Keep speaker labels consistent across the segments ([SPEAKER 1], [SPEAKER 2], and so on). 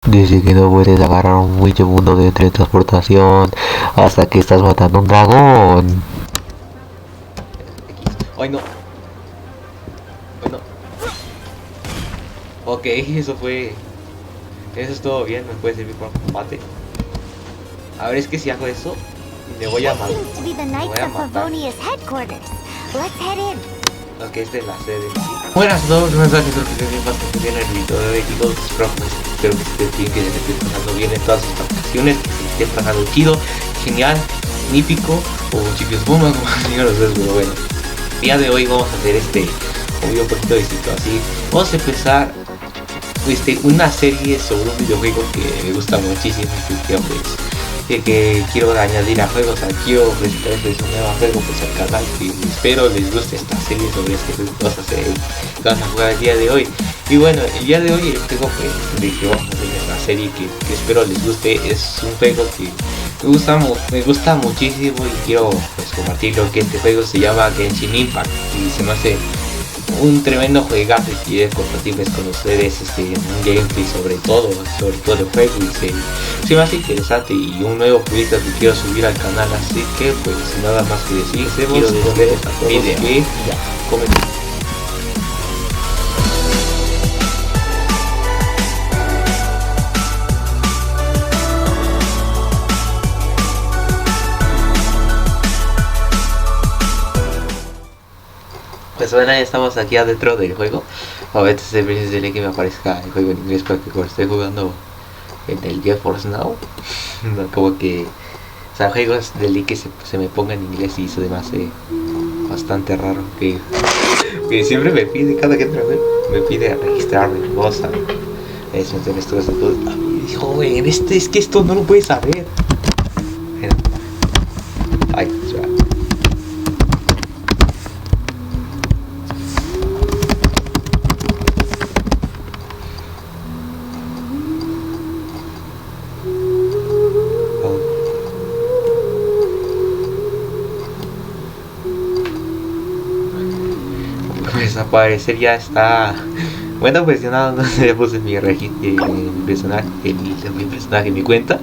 [SPEAKER 1] Dice que no puedes agarrar un bicho mundo de teletransportación hasta que estás matando a un dragón.
[SPEAKER 2] Ay no. Ay no. Ok, eso fue. Eso es todo bien, me puede servir para combate. A ver, es que si hago eso, me voy a matar. Me voy a matar. Ok, esta es la sede. Buenas a todos, ¿cómo están? Espero que estén bien, bastante bien el video de hoy, chicos. Espero que estés bien, que se esté pasando bien en todas sus vacaciones, que se esté pasando chido, genial, magnífico, o chicos bomba, como digan ustedes, pero bueno. El día de hoy vamos a hacer un video un poquito distinto, así. Vamos a empezar una serie sobre un videojuego que me gusta muchísimo, que quiero añadir a juegos, quiero presentarles un nuevo juego pues al canal, que espero les guste esta serie sobre este juego que vamos a jugar el día de hoy. Y bueno, el día de hoy el juego de que vamos a hacer esta serie que espero les guste es un juego que me gusta muchísimo y quiero pues compartirlo, que este juego se llama Genshin Impact y se me hace un tremendo juegazo y quiero compartirles con ustedes un gameplay sobre todo el juego y se me hace interesante y un nuevo proyecto que quiero subir al canal, así que pues sin nada más que decir, quiero decirles a todos que ya comencemos. Pues bueno, ya estamos aquí adentro del juego. Obviamente es el que me aparezca el juego en inglés porque como estoy jugando en el GeForce Now, no, como que, o sea, juegos del link que se me ponga en inglés y eso además bastante raro que siempre me pide, cada que entro me pide registrarme en voz, es meter esto a todo. Joven, es que esto no lo puedes saber. Ay, ya. Pues al parecer ya está. Bueno, pues yo nada, no le puse mi personaje en mi cuenta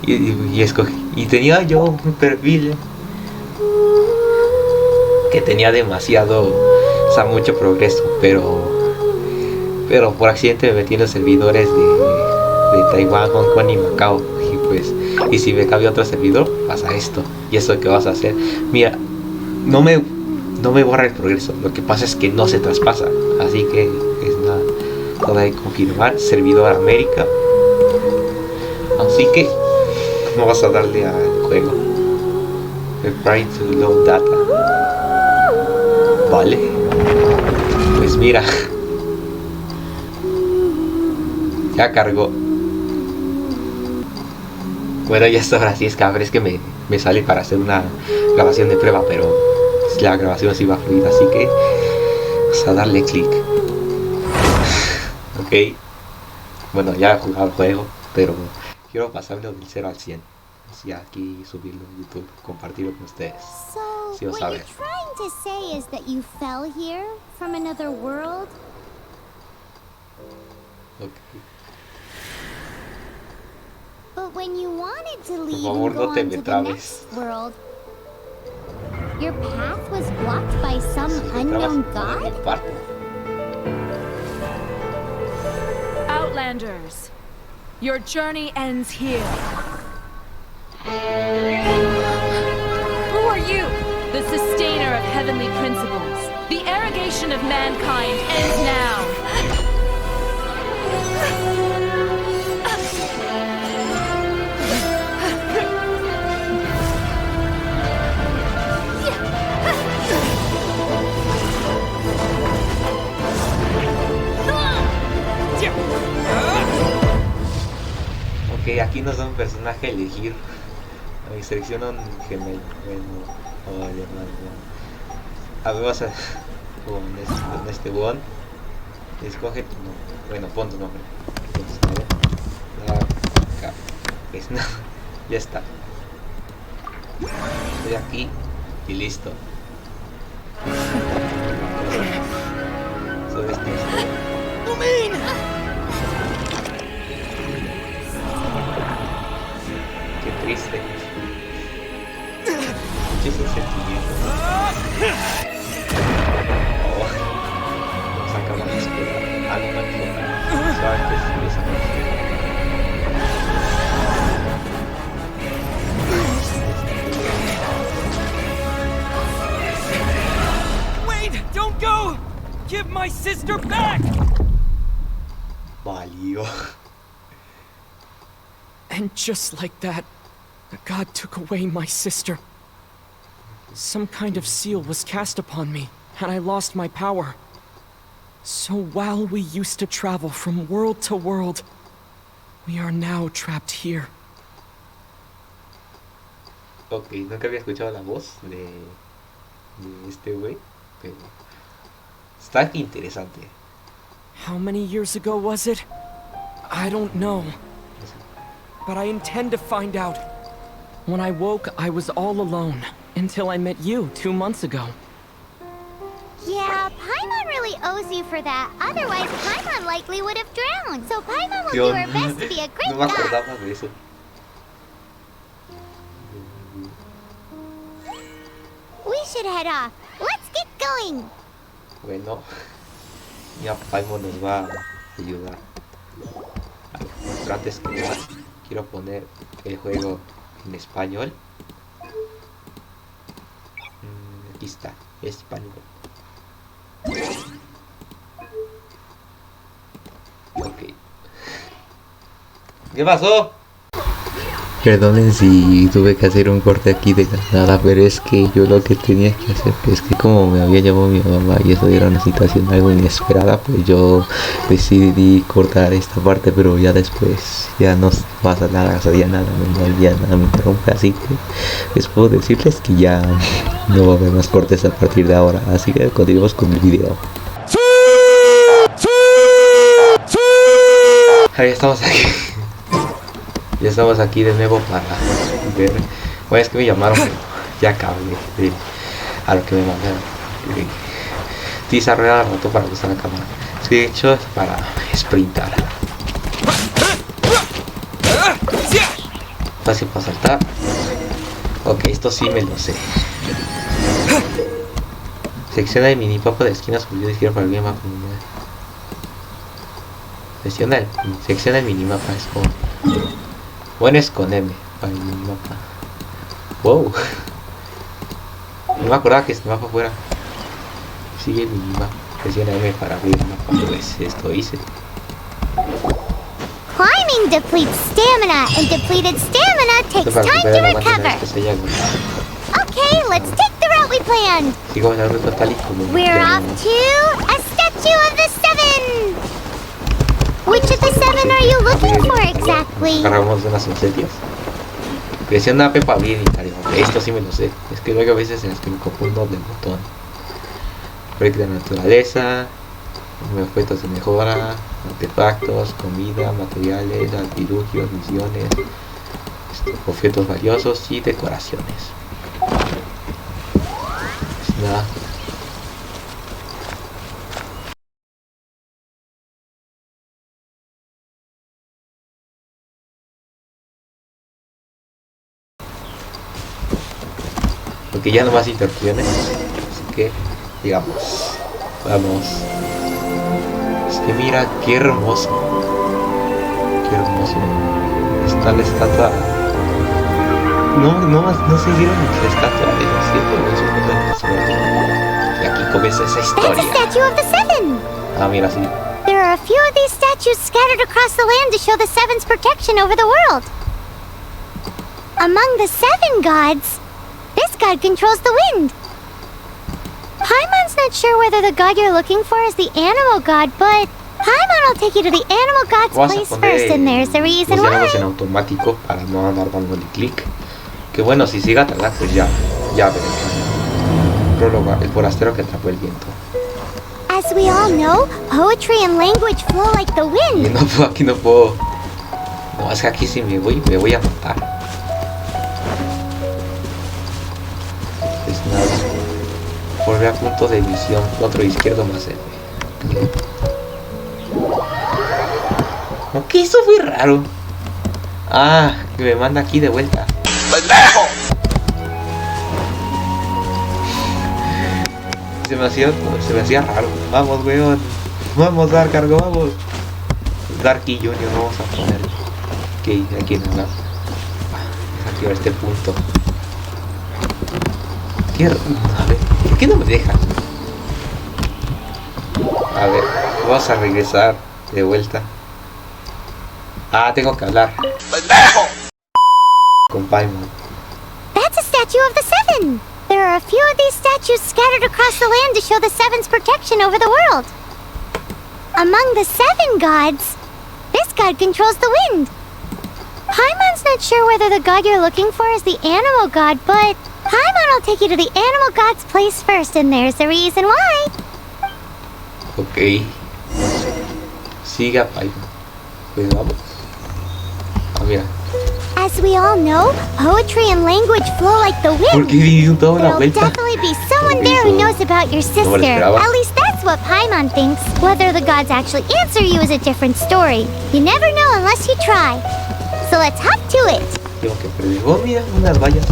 [SPEAKER 2] y escogí. Y tenía yo un perfil que tenía demasiado, o sea, mucho progreso, pero por accidente me metí en los servidores de Taiwán, Hong Kong y Macao. Y pues, y si me cambio a otro servidor, pasa esto. Y eso que vas a hacer. Mira, no me borra el progreso, lo que pasa es que no se traspasa, así que es nada, todo hay que confirmar, servidor América, así que vamos a darle al juego, prepare to load data, vale, pues mira, ya cargó, bueno ya está, ahora sí es que a ver, es que me sale para hacer una grabación de prueba, pero la grabación sí va fluida, así que vamos a darle clic. Ok, bueno, ya he jugado el juego, pero quiero pasarlo del 0 al 100, así aquí subirlo en YouTube, compartirlo con ustedes.
[SPEAKER 3] So,
[SPEAKER 2] Sí,
[SPEAKER 3] what
[SPEAKER 2] saben.
[SPEAKER 3] you're trying to say is that you fell here from another world?
[SPEAKER 2] Okay.
[SPEAKER 3] But when you wanted to
[SPEAKER 2] Por
[SPEAKER 3] leave
[SPEAKER 2] favor,
[SPEAKER 3] and go
[SPEAKER 2] no te
[SPEAKER 3] on
[SPEAKER 2] me
[SPEAKER 3] to the
[SPEAKER 2] trabes.
[SPEAKER 3] next world, your path was blocked by some
[SPEAKER 2] Si te
[SPEAKER 3] unknown
[SPEAKER 2] trabas, me
[SPEAKER 3] god?
[SPEAKER 2] parto.
[SPEAKER 4] Outlanders, your journey ends here. Who are you? The sustainer of heavenly principles. The arrogation of mankind ends now.
[SPEAKER 2] Ok, aquí nos da un personaje a elegir. Selecciona un gemelo. Bueno, vale, a ver, vas a con este bot. Escoge tu nombre. Bueno, pon tu nombre. Entonces, acá. Es nada. Ya está. Estoy aquí y listo. Sobre este. triste. Muchísimos sentimientos. Oh, vamos a acabar de esperar. Ah, no me equivoco. Sabes que sí, esa canción.
[SPEAKER 5] Wait! Don't go! Give my sister back!
[SPEAKER 2] Valió.
[SPEAKER 5] And just like that, the god took away my sister. Some kind of seal was cast upon me, and I lost my power. So while we used to travel from world to world, we are now trapped here.
[SPEAKER 2] Ok, nunca había escuchado la voz de este güey, pero está interesante.
[SPEAKER 5] How many years ago was it? I don't know. But I intend to find out. When I woke, I was all alone, until I met you 2 months ago.
[SPEAKER 3] Yeah, Paimon really owes you for that. Otherwise, Paimon likely would have drowned. So Paimon will
[SPEAKER 2] Yo
[SPEAKER 3] do her best to be a great
[SPEAKER 2] no me
[SPEAKER 3] god.
[SPEAKER 2] acordaba de eso.
[SPEAKER 3] We should head off. Let's get going.
[SPEAKER 2] Bueno, ya Paimon nos va a ayudar. Pero antes que nada, quiero poner el juego en español. Aquí está, español. Ok. ¿Qué pasó?
[SPEAKER 1] Perdonen si tuve que hacer un corte aquí de la nada, pero es que yo lo que tenía que hacer es que como me había llamado mi mamá y eso era una situación algo inesperada, pues yo decidí cortar esta parte, pero ya después ya no pasa nada, o sea, ya nada me interrumpe, así que les puedo decirles que ya no va a haber más cortes a partir de ahora, así que continuemos con el video.
[SPEAKER 2] Ahí estamos aquí. Ya estamos aquí de nuevo para ver. Bueno, es que me llamaron, pero ya acabé de a lo que me mandaron. Desarrollar al rato para usar la cámara. Es que de hecho es para sprintar. Fácil para saltar. Ok, esto sí me lo sé. Secciona el minimapa de esquinas subido izquierda para el bien mapa. Secciona el minimapa, es como. Bueno, es con M para el minimapa. Wow. No me acordaba que este mapa fuera. Sigue el minimapa. Presiona M para abrir el mapa. Pues esto hice.
[SPEAKER 3] Climbing depletes stamina, and depleted stamina takes time to recover. Okay, let's take the route we planned.
[SPEAKER 2] Sigo la ruta tal y como.
[SPEAKER 3] We're off to a statue of the seven. Which of the seven are you looking for exactly?
[SPEAKER 2] Cargamos de unas obsequias. Presiona P para abrir inventario. Esto sí me lo sé. Es que luego a veces en las que me confundo del botón. Break de naturaleza. Objetos de mejora. Artefactos, comida, materiales, artilugios, misiones. Objetos valiosos y decoraciones. Pues nada. Porque ya no más interrupciones, así que digamos, vamos. Es que mira qué hermoso, está la estatua. No se vieron la estatua de los siete. Y aquí comienza esa
[SPEAKER 3] That's
[SPEAKER 2] historia.
[SPEAKER 3] a statue of the seven.
[SPEAKER 2] Ah, mira, sí.
[SPEAKER 3] There are a few of these statues scattered across the land to show the seven's protection over the world. Among the seven gods, this god controls the wind. Paimon's not sure whether the god you're looking for is the animal god, but Paimon will take you to the animal god's place first, and there's the reason
[SPEAKER 2] los
[SPEAKER 3] why.
[SPEAKER 2] diálogos en automático para no andar dándole clic. Que bueno, si siga tardar, pues ya veremos. Prólogo, el forastero que atrapó el viento.
[SPEAKER 3] As we all know, poetry and language flow like the
[SPEAKER 2] Y
[SPEAKER 3] wind.
[SPEAKER 2] aquí no puedo. No, es que aquí sí me voy a matar. Pues nada. Volver a punto de visión. Otro izquierdo más F. Ok, eso fue raro. Ah, que me manda aquí de vuelta. Se me hacía raro. Vamos, weón. Vamos, Darkkar, vamos. Darky Junior, vamos a poner. Ok, aquí nada. Activar este punto. A ver, ¿por qué no me deja? A ver, vamos a regresar de vuelta. Ah, tengo que hablar con Paimon.
[SPEAKER 3] That's a statue of the Seven. There are a few of these statues scattered across the land to show the Seven's protection over the world. Among the 7 gods, this god controls the wind. Paimon's not sure whether the god you're looking for is the animal god, but Paimon will take you to the animal god's place first, and there's the reason why.
[SPEAKER 2] Ok. Siga Paimon. Pues vamos. Ah, mira.
[SPEAKER 3] As we all know, poetry and language flow like the wind.
[SPEAKER 2] ¿Por qué dio toda la
[SPEAKER 3] There'll
[SPEAKER 2] vuelta?
[SPEAKER 3] definitely be someone there who knows about your sister. At least that's what Paimon thinks. Whether the gods actually answer you is a different story. You never know unless you try. So let's hop to it.
[SPEAKER 2] Tengo que perder. Oh, mira, unas vallas.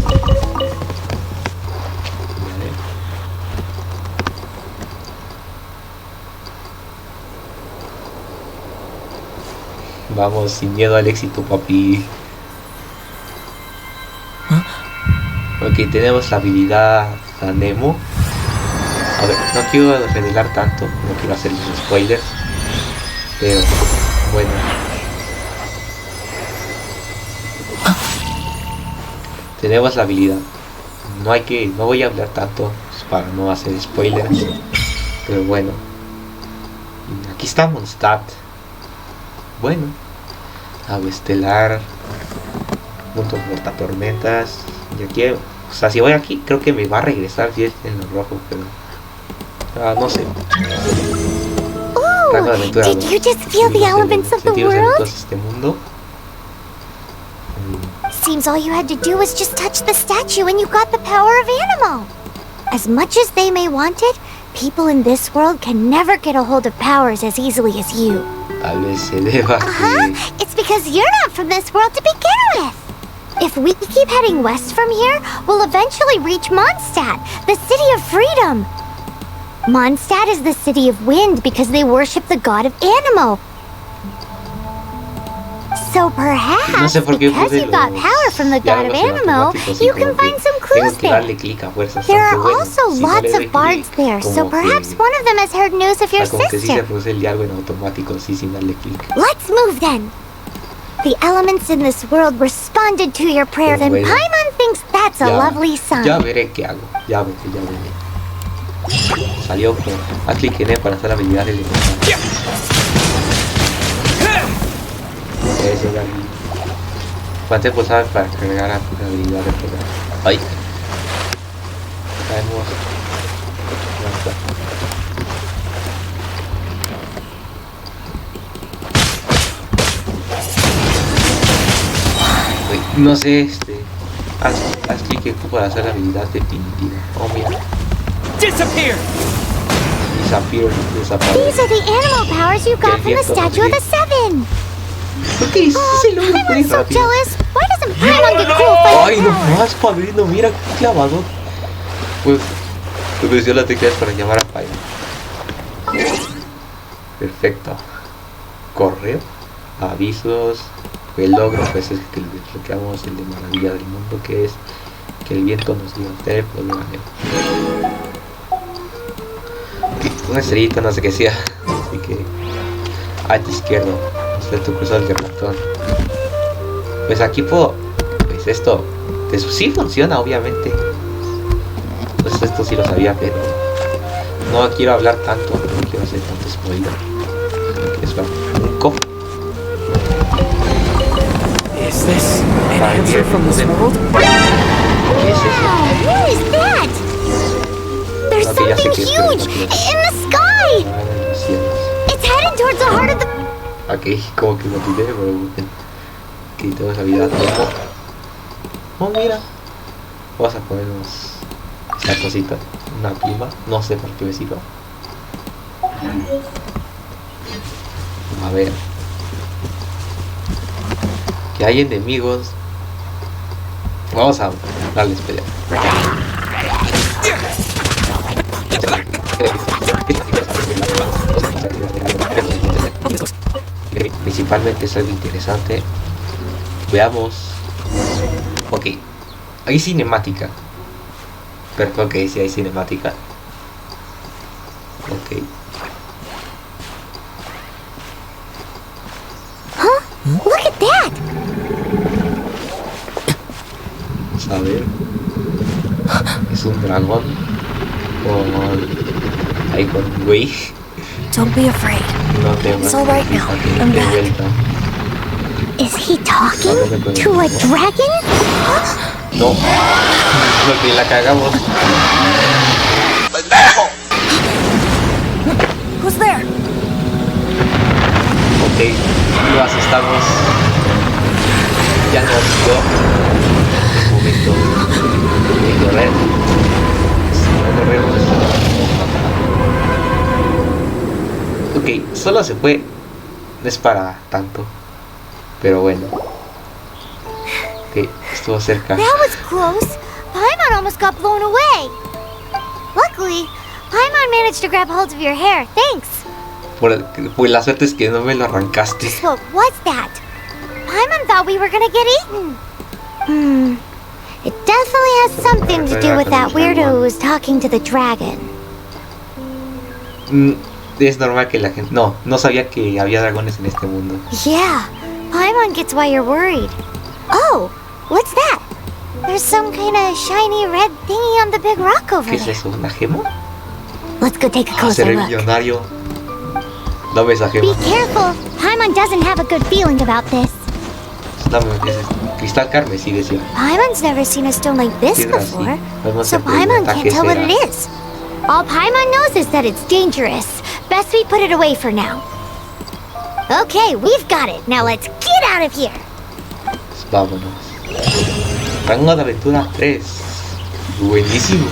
[SPEAKER 2] Vamos, sin miedo al éxito, papi. Ok, tenemos la habilidad a Nemo. A ver, no quiero revelar tanto, no quiero hacer los spoilers. Pero, bueno. Tenemos la habilidad. No voy a hablar tanto para no hacer spoilers. Pero bueno. Aquí está MONDSTAT. Bueno. Agua estelar. Punto portatormentas. Y aquí, o sea, si voy aquí, creo que me va a regresar si es en lo rojo, pero no sé.
[SPEAKER 3] Ooh, did you just feel the elements of the world?
[SPEAKER 2] Este mundo.
[SPEAKER 3] Seems all you had to do was just touch the statue and you got the power of animal. As much as they may want it, people in this world can never get a hold of powers as easily as you.
[SPEAKER 2] Tal vez se deba
[SPEAKER 3] It's because you're not from this world to begin with. If we keep heading west from here, we'll eventually reach Mondstadt, the city of freedom. Mondstadt is the city of wind because they worship the god of Animo. So perhaps, because you got power from the god of Animo, you can find some clues there. There are also lots of bards there, so perhaps one of them has heard news of your sister. Let's move then. The elements in this world responded to your prayers, and Paimon thinks that's a lovely sign.
[SPEAKER 2] Ya veré qué hago, ya veré. Salió con haz clic en E para hacer la habilidad del empezar. Eso era mi... Mantén pulsado para cargar la habilidad del empezar. Ahí. Caemos. No sé, haz clic en Q para hacer la habilidad definitiva. Oh, mira.
[SPEAKER 5] Disappear!
[SPEAKER 2] Desaparece.
[SPEAKER 3] These are the animal powers you got from the statue of the Seven.
[SPEAKER 2] ¿Por qué eso se lo
[SPEAKER 3] Paimon's so jealous. Why doesn't Paimon get cool by
[SPEAKER 2] Ay, no más, padrino, mira qué clavado. Pues, presionó las teclas para llamar a Paimon. Perfecto. Correo, avisos. El logro pues es que desbloqueamos el de maravilla del mundo, que es que el viento nos dio el problema. Una estrellita, no sé qué sea. Así que a tu izquierdo, hasta tu cruzado del ratón. Pues aquí puedo, pues esto sí funciona, obviamente. Pues esto sí lo sabía, pero no quiero hablar tanto, no quiero hacer tanto spoiler. Es un cofre.
[SPEAKER 5] Is this an answer from this world?
[SPEAKER 2] ¿Qué es eso?
[SPEAKER 3] What is that? There's something huge in the sky. It's headed towards the heart of the...
[SPEAKER 2] Ok, como que lo tiré, pero que tengo esa habilidad. Oh, mira. Vamos a ponernos esa cosita, una pluma. No sé por qué me sirva. A ver. Que hay enemigos. Vamos a darles pelea. Principalmente es algo interesante. Veamos. Ok, hay cinemática. Pero ok, sí hay cinemática. Ok.
[SPEAKER 3] Huh? Look at that!
[SPEAKER 2] Vamos a ver. Es un dragón con... ahí con un güey.
[SPEAKER 6] Don't be afraid.
[SPEAKER 2] No temas.
[SPEAKER 6] It's all right now. I'm
[SPEAKER 2] De
[SPEAKER 6] back.
[SPEAKER 2] vuelta.
[SPEAKER 3] Is he talking to a dragon?
[SPEAKER 2] No. Lo que la cagamos.
[SPEAKER 6] Who's there?
[SPEAKER 2] Ok, lo asustamos. Ya nos dio un momento de correr. Si no corremos, ok, solo se fue. No es para tanto. Pero bueno. Ok, estuvo cerca.
[SPEAKER 3] That was close. Paimon almost got blown away. Luckily, Paimon managed to grab hold of your hair. Thanks.
[SPEAKER 2] Pues la suerte es que no me lo arrancaste.
[SPEAKER 3] Just what was that? Paimon thought we were gonna get eaten. It definitely has something to do with that weirdo who was talking to the dragon.
[SPEAKER 2] Es normal que la gente... No sabía que había dragones en este mundo.
[SPEAKER 3] Yeah, Paimon gets why you're worried. Oh, what's that? There's some kind of shiny red thingy on the big rock over
[SPEAKER 2] ¿Qué es
[SPEAKER 3] there.
[SPEAKER 2] eso? ¿Una gema?
[SPEAKER 3] Let's go take a
[SPEAKER 2] Ah,
[SPEAKER 3] closer
[SPEAKER 2] seré
[SPEAKER 3] look.
[SPEAKER 2] millonario. Dame esa
[SPEAKER 3] Be
[SPEAKER 2] gema.
[SPEAKER 3] careful. Paimon doesn't have a good feeling about this.
[SPEAKER 2] Dame ese cristal carmesí, decía.
[SPEAKER 3] Paimon's never seen a stone like this
[SPEAKER 2] Tienes
[SPEAKER 3] before,
[SPEAKER 2] razón. Vamos
[SPEAKER 3] so
[SPEAKER 2] a
[SPEAKER 3] Paimon
[SPEAKER 2] preguntar
[SPEAKER 3] can't
[SPEAKER 2] qué
[SPEAKER 3] tell what
[SPEAKER 2] será.
[SPEAKER 3] it is. All Paimon knows is that it's dangerous. Best we put it away for now. Okay, we've got it. Now let's get out of here.
[SPEAKER 2] Pues vámonos. Rango de aventura 3. Buenísimo.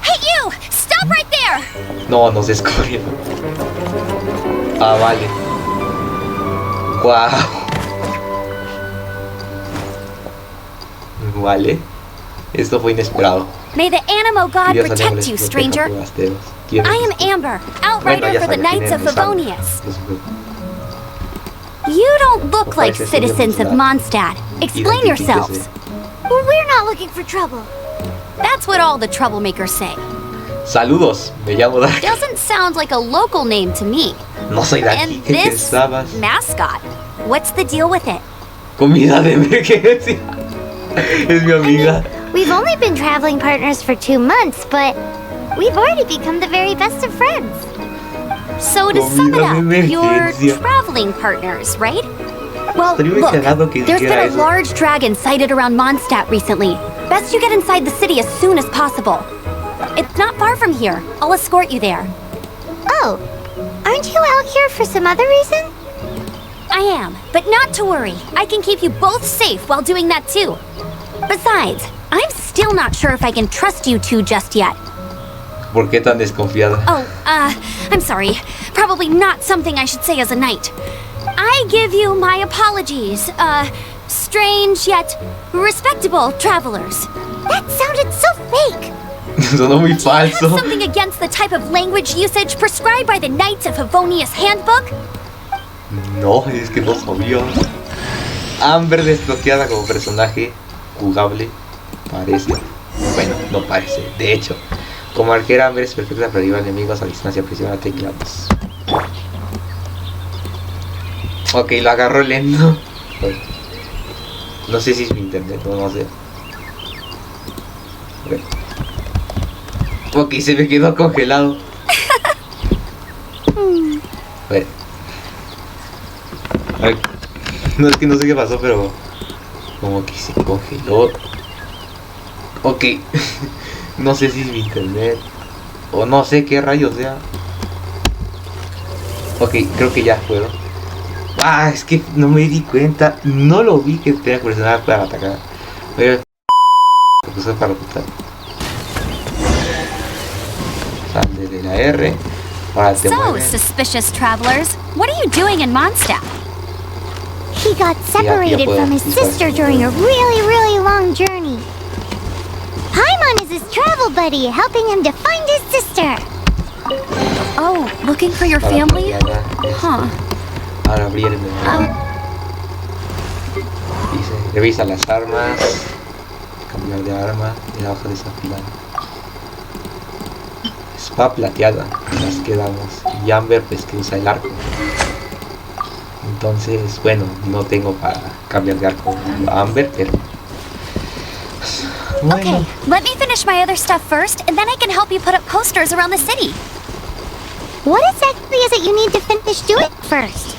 [SPEAKER 6] Hey, you! Stop right there!
[SPEAKER 2] No, nos escogió. Ah, vale. Wow. Vale. Esto fue inesperado.
[SPEAKER 6] May the Animo God
[SPEAKER 2] Dios
[SPEAKER 6] protect
[SPEAKER 2] alegre,
[SPEAKER 6] you,
[SPEAKER 2] proteja
[SPEAKER 6] stranger.
[SPEAKER 2] forasteros. ¿Quién
[SPEAKER 6] I
[SPEAKER 2] es
[SPEAKER 6] am
[SPEAKER 2] este?
[SPEAKER 6] Amber,
[SPEAKER 2] Bueno,
[SPEAKER 6] outrider
[SPEAKER 2] ya
[SPEAKER 6] for the
[SPEAKER 2] sabía quién
[SPEAKER 6] Knights of
[SPEAKER 2] era, no sabe.
[SPEAKER 6] Favonius.
[SPEAKER 2] Los-
[SPEAKER 6] You don't look like
[SPEAKER 2] Parece
[SPEAKER 6] citizens of
[SPEAKER 2] sería
[SPEAKER 6] Mondstadt. Explain
[SPEAKER 2] Identifíquese.
[SPEAKER 6] yourselves.
[SPEAKER 3] Well, we're not looking for trouble.
[SPEAKER 6] That's what all the troublemakers say.
[SPEAKER 2] Saludos, me llamo Darkkar.
[SPEAKER 6] Doesn't sound like a local name to me.
[SPEAKER 2] No soy de aquí,
[SPEAKER 6] And
[SPEAKER 2] ¿qué
[SPEAKER 6] this
[SPEAKER 2] pensabas?
[SPEAKER 6] mascot, what's the deal with it?
[SPEAKER 2] Comida de emergencia. Es mi amiga.
[SPEAKER 3] We've only been traveling partners for 2 months, but we've already become the very best of friends.
[SPEAKER 6] So to sum it
[SPEAKER 2] Comida de
[SPEAKER 6] up, you're
[SPEAKER 2] emergencia.
[SPEAKER 6] traveling partners, right? Well,
[SPEAKER 2] Estaría muy
[SPEAKER 6] look,
[SPEAKER 2] cagado que
[SPEAKER 6] there's
[SPEAKER 2] hiciera
[SPEAKER 6] been a
[SPEAKER 2] eso.
[SPEAKER 6] large dragon sighted around Mondstadt recently. Best you get inside the city as soon as possible. It's not far from here. I'll escort you there.
[SPEAKER 3] Oh, aren't you out here for some other reason?
[SPEAKER 6] I am, but not to worry. I can keep you both safe while doing that too. Besides, I'm still not sure if I can trust you two just yet.
[SPEAKER 2] ¿Por qué tan desconfiada?
[SPEAKER 6] Oh, I'm sorry. Probably not something I should say as a knight. I give you my apologies, strange yet respectable travelers.
[SPEAKER 3] That sounded so fake.
[SPEAKER 2] Sonó muy
[SPEAKER 6] Do you have
[SPEAKER 2] falso.
[SPEAKER 6] something against the type of language usage prescribed by the Knights of Favonius Handbook?
[SPEAKER 2] No, es que no sabía. Amber desbloqueada como personaje jugable. Parece. Bueno, no parece. De hecho, como arquera, Amber es perfecta para ayudar enemigos a distancia. Presiona teclados. Ok, lo agarró lento. No sé si es mi internet o no sé. A ver. Ok, se me quedó congelado. A ver. Ay, no, es que no sé qué pasó, pero como que se congeló. Ok. No sé si es mi internet o no sé qué rayos sea. Ok, creo que ya puedo. Ah, es que no me di cuenta. No lo vi que tenía que presionar para atacar. Pero usar para ocultar. Sale de la R. Ahora te
[SPEAKER 6] So,
[SPEAKER 2] mueves.
[SPEAKER 6] suspicious travelers, what are you doing in Mondstadt?
[SPEAKER 3] He got separated from his sister during a really long journey. Paimon is his travel buddy, helping him to find his sister.
[SPEAKER 6] Oh, looking for your family? Huh.
[SPEAKER 2] Ahora abrir el menú. Dice, revisa las armas, cambiar de arma y la hoja desafilada. Espada plateada, las quedamos. Y Amber pues que usa el arco. Entonces, bueno, no tengo para cambiar de arco a Amber, pero... Bueno.
[SPEAKER 6] Okay, let me finish my other stuff first, and then I can help you put up posters around the city.
[SPEAKER 3] What exactly is it you need to finish doing first?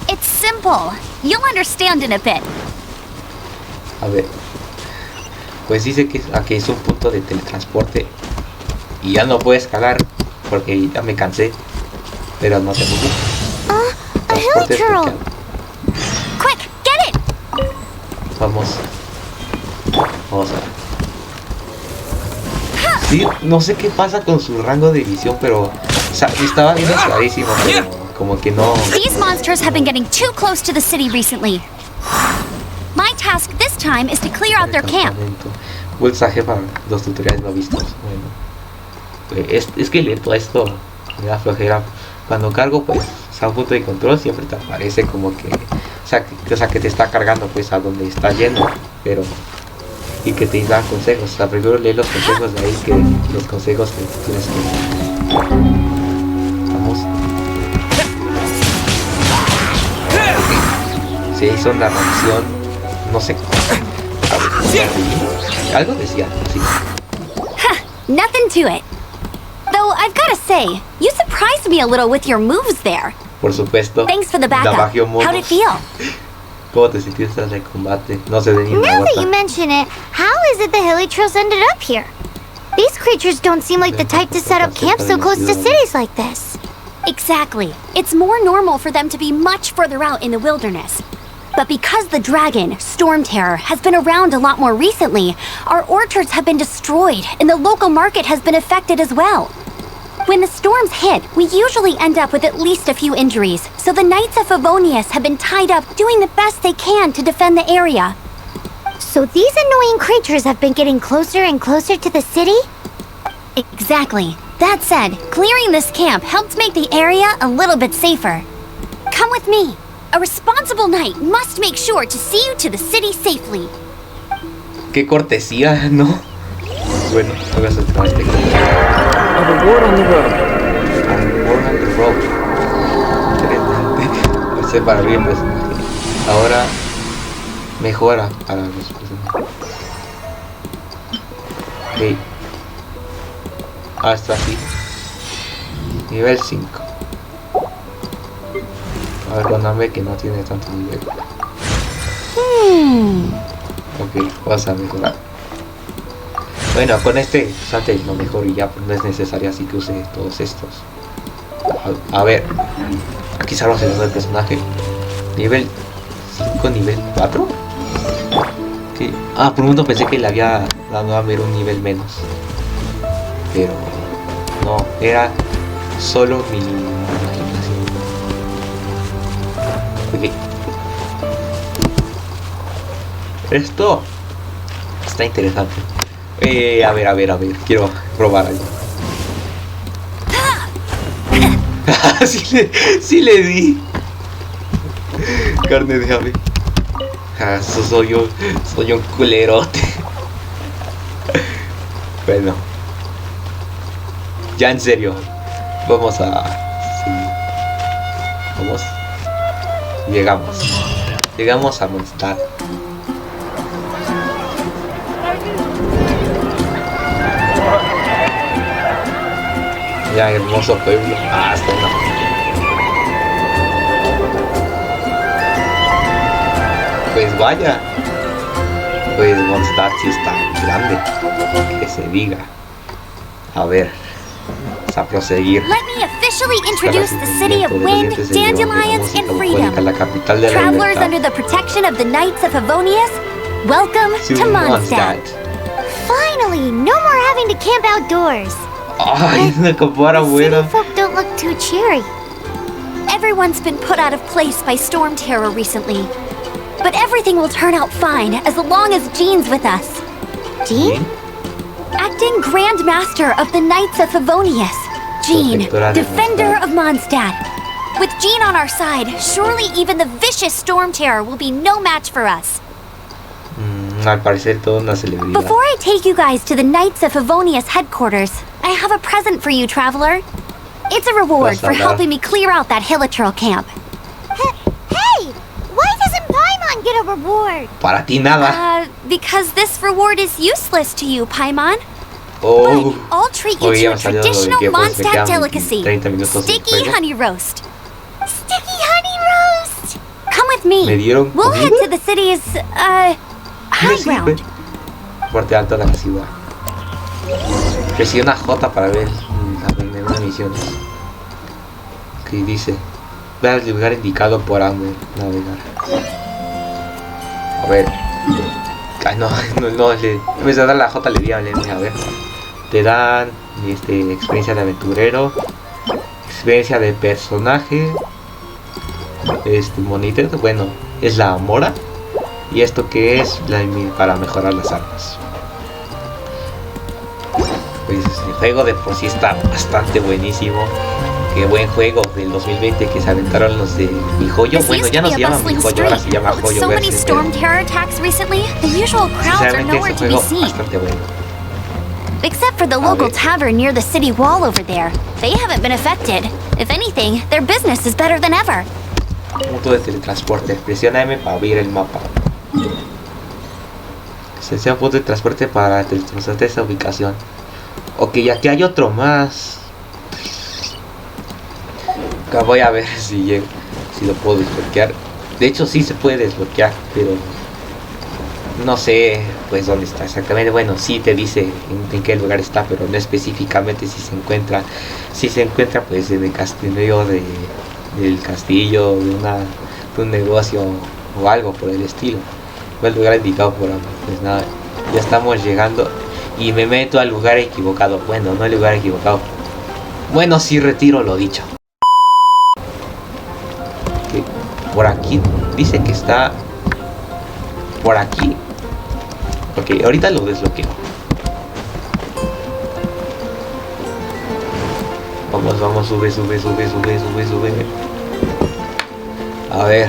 [SPEAKER 6] It's simple. You'll understand in a bit.
[SPEAKER 2] A ver. Pues dice que aquí es un punto de teletransporte. Y ya no puedo escalar porque ya me cansé. Pero no te preocupes.
[SPEAKER 3] A hill turtle.
[SPEAKER 6] Quick, get it!
[SPEAKER 2] Vamos a ver. Sí, no sé qué pasa con su rango de visión, pero o sea, estaba bien clarísimo, pero como que no.
[SPEAKER 6] These monsters have been getting too close to the city recently. My task this time is to clear out their camp.
[SPEAKER 2] Pulsaje para los tutoriales no vistos. Bueno, es que lento esto me da flojera. Cuando cargo, pues, a un punto de control siempre te aparece como que, o sea, que te está cargando pues a donde está yendo, pero y que te dan consejos. O sea, primero lee los consejos de ahí que los consejos que tienes que. Vamos. Se hizo una reacción, no sé. Algo decía, sí.
[SPEAKER 6] Nothing to it. Though I've gotta say, you surprised me a little with your moves there.
[SPEAKER 2] Por supuesto.
[SPEAKER 6] Thanks for the backup. How'd it feel?
[SPEAKER 2] ¿Cómo te sentiste en el combate? No sé de ni
[SPEAKER 3] Now that you mention it, how is it the hilly trolls ended up here? These creatures don't seem like the type to set up camp so close to cities like this.
[SPEAKER 6] Exactly. It's more normal for them to be much further out in the wilderness. But because the dragon, Storm Terror, has been around a lot more recently, our orchards have been destroyed and the local market has been affected as well. When the storms hit, we usually end up with at least a few injuries, so the Knights of Favonius have been tied up doing the best they can to defend the area.
[SPEAKER 3] So these annoying creatures have been getting closer and closer to the city?
[SPEAKER 6] Exactly. That said, clearing this camp helped make the area a little bit safer. Come with me. A responsible knight must make sure to see you to the city safely.
[SPEAKER 2] Qué cortesía, ¿no? Bueno, hágase el trabajo.
[SPEAKER 5] A reward on the road.
[SPEAKER 2] A reward on the road. Interesante. Ese para bien personaje. Ahora mejora para los personajes. Ok. Hasta aquí. Nivel 5. A ver, perdóname que no tiene tanto nivel. Ok, vas a mejorar. Bueno, con este usate lo mejor y ya no es necesario así que use todos estos. A ver, aquí salvamos el del personaje. Nivel 5, nivel 4. ¿Qué? Ah, por un momento pensé que le había dado a ver un nivel menos. Pero no, era solo mi imaginación. Ok. Esto está interesante. A ver, quiero probar algo. sí le di. Carne de ave. Soy un culerote. Bueno. Ya en serio. Vamos a... Sí. Vamos. Llegamos a MONDSTADT. Ya, hermoso pueblo. Hasta no. Pues vaya. Pues MONDSTADT sí está grande. Que se diga. A ver. Vamos a proseguir.
[SPEAKER 6] Let me officially introduce the city of wind, dandelions, and freedom.
[SPEAKER 2] La capital de la
[SPEAKER 6] Travelers
[SPEAKER 2] libertad.
[SPEAKER 6] under the protection of the Knights of Favonius, welcome to MONDSTADT.
[SPEAKER 3] Finally, no more having to camp outdoors.
[SPEAKER 2] Ay, una compara
[SPEAKER 3] The
[SPEAKER 2] buena.
[SPEAKER 3] city folk don't look too cheery.
[SPEAKER 6] Everyone's been put out of place by storm terror recently. But everything will turn out fine as long as Jean's with us.
[SPEAKER 3] Jean?
[SPEAKER 6] Acting Grand Master of the Knights of Favonius. Jean, Defender of Mondstadt. With Jean on our side, surely even the vicious storm terror will be no match for us.
[SPEAKER 2] Al parecer toda una celebridad.
[SPEAKER 6] Before I take you guys to the Knights of Favonius headquarters, I have a present for you, traveler. It's a reward for helping me clear out that Hilichurl camp.
[SPEAKER 3] Hey! Why doesn't Paimon get a reward?
[SPEAKER 2] Para ti nada.
[SPEAKER 6] Because this reward is useless to you, Paimon.
[SPEAKER 2] Oh.
[SPEAKER 6] But I'll treat you to a traditional Mondstadt delicacy. Sticky honey roast.
[SPEAKER 3] Sticky honey roast!
[SPEAKER 6] Come with me. We'll head to the city's, high ground.
[SPEAKER 2] Parte alta de la ciudad. Presiona una J para ver las misiones. Que dice: ve al lugar indicado por hambre, navegar. A ver. Ay, no, en vez de dar la J le di a ver. Te dan experiencia de aventurero, experiencia de personaje, monitor, bueno, es la mora. Y esto que es para mejorar las armas. Pues el juego de por sí está bastante buenísimo. Qué buen juego del 2020 que se aventaron los de Mi Joyo. Bueno, ya no se llama Mi Joyo, ahora se llama Joyo Verse. Sinceramente ese juego bastante bueno.
[SPEAKER 6] Except for the local tavern near the city wall over there. They haven't been affected. If anything, their business is better than ever.
[SPEAKER 2] Punto de teletransporte. Presiona M para abrir el mapa. Selecciona punto de transporte para teletransporte a esa ubicación. Ok, aquí hay otro más. Acá voy a ver si lo puedo desbloquear. De hecho sí se puede desbloquear, pero no sé pues dónde está exactamente. Bueno, sí te dice en qué lugar está, pero no específicamente si se encuentra. Si se encuentra pues en el castillo del castillo, de un negocio o algo por el estilo. Fue el lugar indicado por ambos. Pues nada, ya estamos llegando y me meto al lugar equivocado. Bueno, no el lugar equivocado. Bueno, sí retiro lo dicho. Okay. Por aquí dice que está por aquí. Ok, ahorita lo desbloqueo. Vamos, sube. A ver.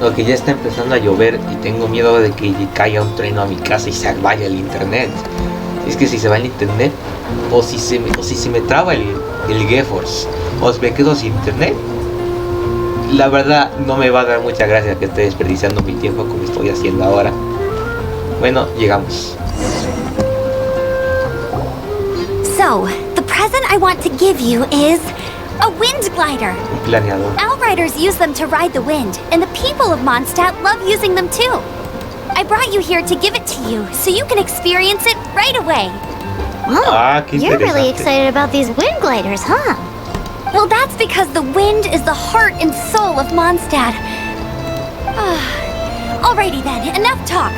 [SPEAKER 2] Ok, ya está empezando a llover y tengo miedo de que caiga un trueno a mi casa y se vaya el internet. Es que si se va el internet, o si se me traba el GeForce, o si me quedo sin internet, la verdad no me va a dar mucha gracia que esté desperdiciando mi tiempo como estoy haciendo ahora. Bueno, llegamos.
[SPEAKER 6] So, the present I want to give you is a wind glider.
[SPEAKER 2] Planeador.
[SPEAKER 6] Outriders use them to ride the wind, and the people of Mondstadt love using them too. I brought you here to give it to you, so you can experience it right away.
[SPEAKER 3] Oh, you're really excited about these wind gliders, huh?
[SPEAKER 6] Well, that's because the wind is the heart and soul of Mondstadt. Alrighty then, enough talk.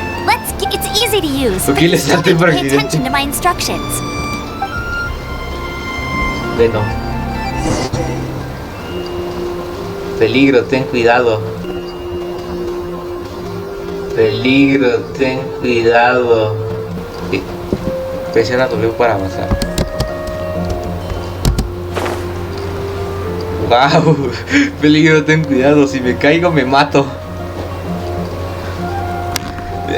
[SPEAKER 6] It's easy to use, but you still need to pay attention to my instructions.
[SPEAKER 2] Bueno. Peligro, ten cuidado. Peligro, ten cuidado. Sí. Presiona W para avanzar. Wow. Peligro, ten cuidado. Si me caigo me mato.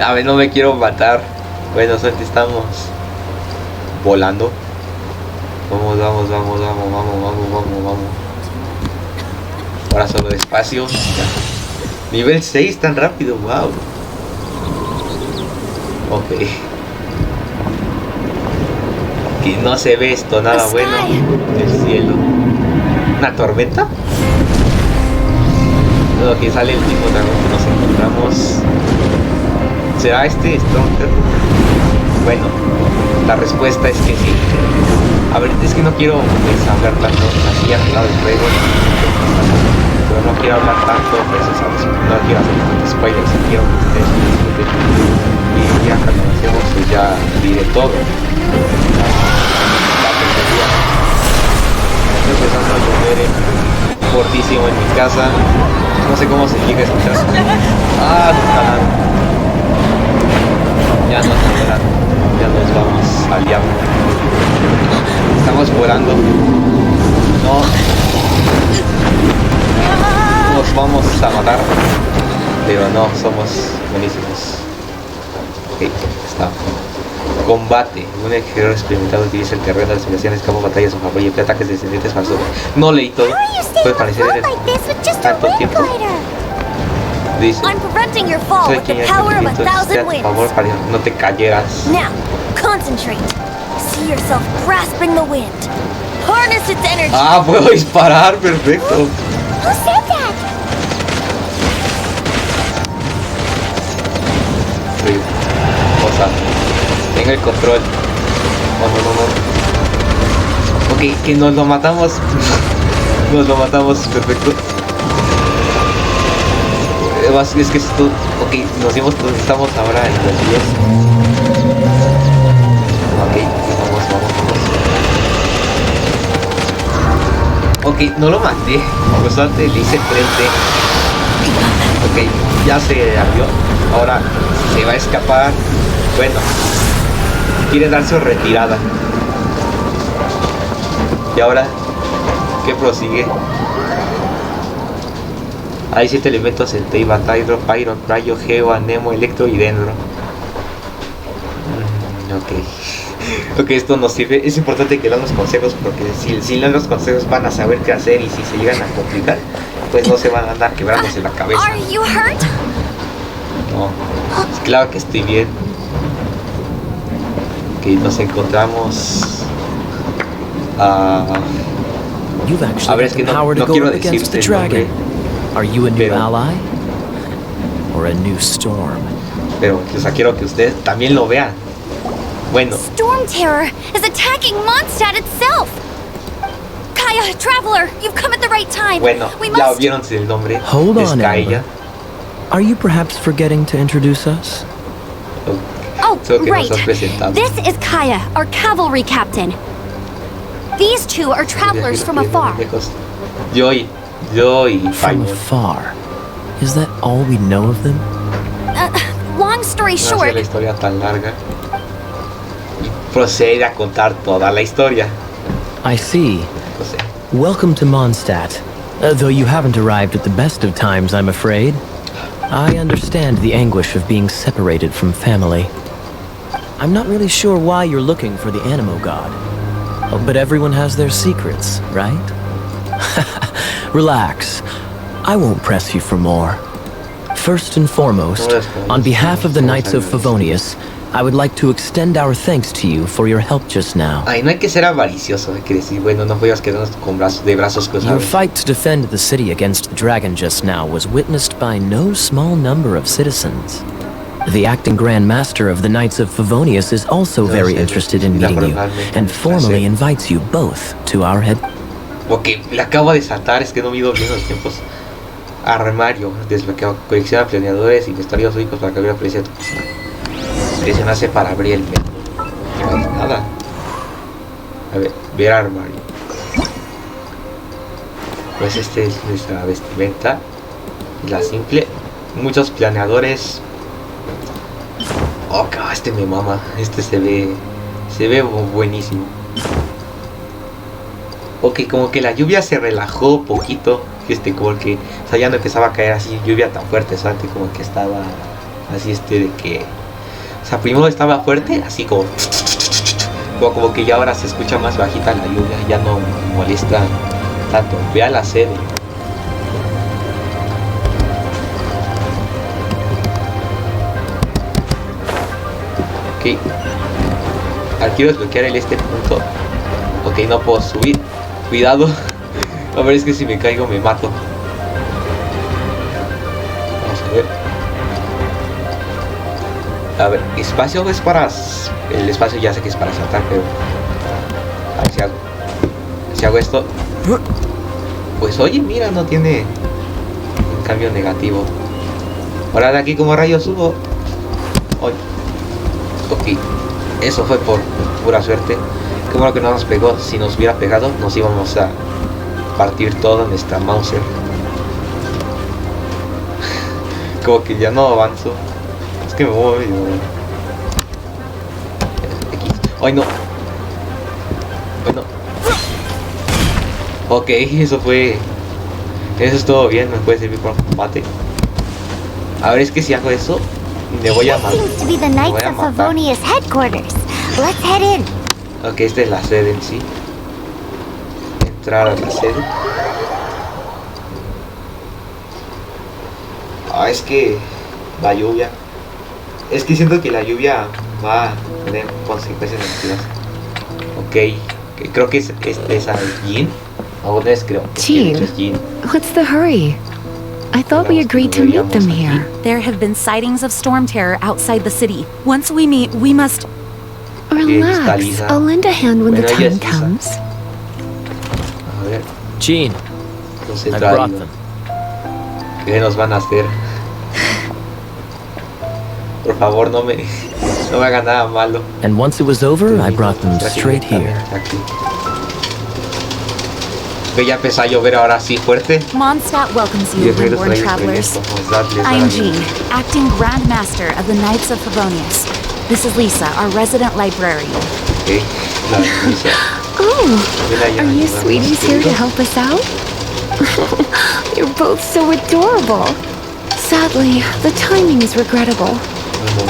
[SPEAKER 2] A ver, no me quiero matar. Bueno, suerte, estamos volando. Vamos. Ahora solo despacio. Nivel 6 tan rápido, wow. Ok. Aquí no se ve esto nada bueno. El cielo. ¿Una tormenta? No, aquí sale el mismo dragón que nos encontramos. ¿Será este Stronger? Bueno, la respuesta es que sí. A ver, es que no quiero hablar tanto, así arreglado el juego, pero no quiero hablar tanto, pues, ¿sabes? No quiero hacer tantos spoilers, quiero que ustedes disfruten. Y ya cuando avancemos, pues ya diré todo. está empezando a llover fortísimo en mi casa. No sé cómo se llega a escuchar. Ah, ya nos volando. Ya nos vamos al diablo. Estamos volando. No. Nos vamos a matar. Pero no, somos buenísimos. Ok, está. Combate. Un guerrero experimentado utiliza el terreno de las simulaciones, campo, batallas a favor y emplea ataques descendentes para su... No leí todo. Puede parecer en tanto tiempo. Dice,
[SPEAKER 6] I'm preventing your fall with the power of 1,000 winds.
[SPEAKER 2] Por favor, para no te cayeras.
[SPEAKER 6] Now, concentrate. See yourself grasping the wind. Harness its energy.
[SPEAKER 2] Ah, puedo disparar, perfecto.
[SPEAKER 3] Who said that?
[SPEAKER 2] Sí. O sea, tengo el control. No. Ok, que nos lo matamos. Nos lo matamos, perfecto. Es que esto, ok, nos dimos, estamos ahora en los 10. Ok, vamos. Ok, no lo maté, pues antes le hice frente. Ok, ya se abrió. Ahora se va a escapar. Bueno, quiere dar su retirada. Y ahora, ¿qué prosigue? Hay 7 elementos: el Teiba, Hydro, Pyron, Rayo, Geo, Anemo, Electro y Dendro. Ok, esto nos sirve. Es importante que dan los consejos, porque si dan los consejos van a saber qué hacer, y si se llegan a complicar, pues no se van a andar quebrándose la cabeza.
[SPEAKER 6] Are you hurt?
[SPEAKER 2] No, claro que estoy bien. Ok, nos encontramos a ver, es que no quiero decirte el nombre.
[SPEAKER 7] Are you a new ally or a new storm?
[SPEAKER 2] Pero, o sea, quiero que ustedes también lo vean. Bueno.
[SPEAKER 6] Storm Terror is attacking Mondstadt itself. Kaya, Traveler, you've come at the right time.
[SPEAKER 2] Bueno, ya vieron el nombre.
[SPEAKER 7] Hold on,
[SPEAKER 2] Kaya.
[SPEAKER 7] Are you perhaps forgetting to introduce us?
[SPEAKER 6] Oh, right. This is Kaya, our cavalry captain. These two are travelers from afar.
[SPEAKER 2] Yo y
[SPEAKER 7] From afar. Is that all we know of them?
[SPEAKER 6] Long story short.
[SPEAKER 2] La historia tan larga. Procede a contar toda la historia.
[SPEAKER 7] I see. Welcome to Mondstadt. Though you haven't arrived at the best of times, I'm afraid. I understand the anguish of being separated from family. I'm not really sure why you're looking for the Animo God. Oh, but everyone has their secrets, right? Relax. I won't press you for more. First and foremost, on behalf of the Knights of Favonius, I would like to extend our thanks to you for your help just now.
[SPEAKER 2] Ay, no hay que ser avaricioso, hay que decir, bueno, no podías quedarnos con brazos cruzados.
[SPEAKER 7] Your fight to defend the city against the dragon just now was witnessed by no small number of citizens. The acting Grand Master of the Knights of Favonius is also very interested in meeting you, and formally invites you both to our head.
[SPEAKER 2] Ok, le acabo de saltar, es que no mido bien los tiempos. Armario, desbloqueado, colecciona planeadores y vestuarios ricos para cambiar precio. Presionarse para abrir el menú. No hay nada. A ver armario. Pues este es nuestra vestimenta. La simple. Muchos planeadores. Oh, este me mama. Este se ve buenísimo. Ok, como que la lluvia se relajó poquito. Como que, o sea, ya no empezaba a caer así lluvia tan fuerte, o sea, antes como que estaba así de que, o sea, primero estaba fuerte, así como que ya ahora se escucha más bajita la lluvia, ya no molesta tanto. Vea la serie. Ok, quiero desbloquear este punto. Ok, no puedo subir, cuidado. A ver, es que si me caigo me mato. Vamos a ver. Espacio es para... El espacio ya sé que es para saltar, pero... A ver si hago esto. Pues oye, mira, no tiene un cambio negativo. Ahora de aquí como rayos subo. Ok. Eso fue por pura suerte. Qué bueno que no nos pegó. Si nos hubiera pegado nos íbamos a partir todo en esta Mauser. Como que ya no avanzo. Es que me voy. ¡Ay, no! ¡Ay, no! Ok, eso estuvo bien, me puede servir para combate. A ver, es que si hago eso, me voy a matar. Ok, esta es la sede en sí. Entrar a la sede. Ah, es que la lluvia. Es que siento que la lluvia va a tener consecuencias negativas. Ok, creo que es esa Jin. Ahora es creo.
[SPEAKER 8] Jean, what's the hurry? I thought we agreed to meet them here.
[SPEAKER 4] There have been sightings of storm terror outside the city. Once we meet, we must...
[SPEAKER 8] Relax, I'll lend a hand when the time comes.
[SPEAKER 2] A ver.
[SPEAKER 7] Jean, I brought them.
[SPEAKER 2] ¿Qué nos van a hacer? Por favor, no me hagan nada malo.
[SPEAKER 7] And once it was over, I brought them straight here.
[SPEAKER 2] Que ya empezó a llover ahora sí fuerte.
[SPEAKER 4] Mondstadt welcomes you, reborn travelers. I'm Jean, acting Grand Master of the Knights of Favonius. This is Lisa, our resident librarian.
[SPEAKER 2] Okay.
[SPEAKER 8] Oh, are you sweeties here to help us out? You're both so adorable. Sadly, the timing is regrettable.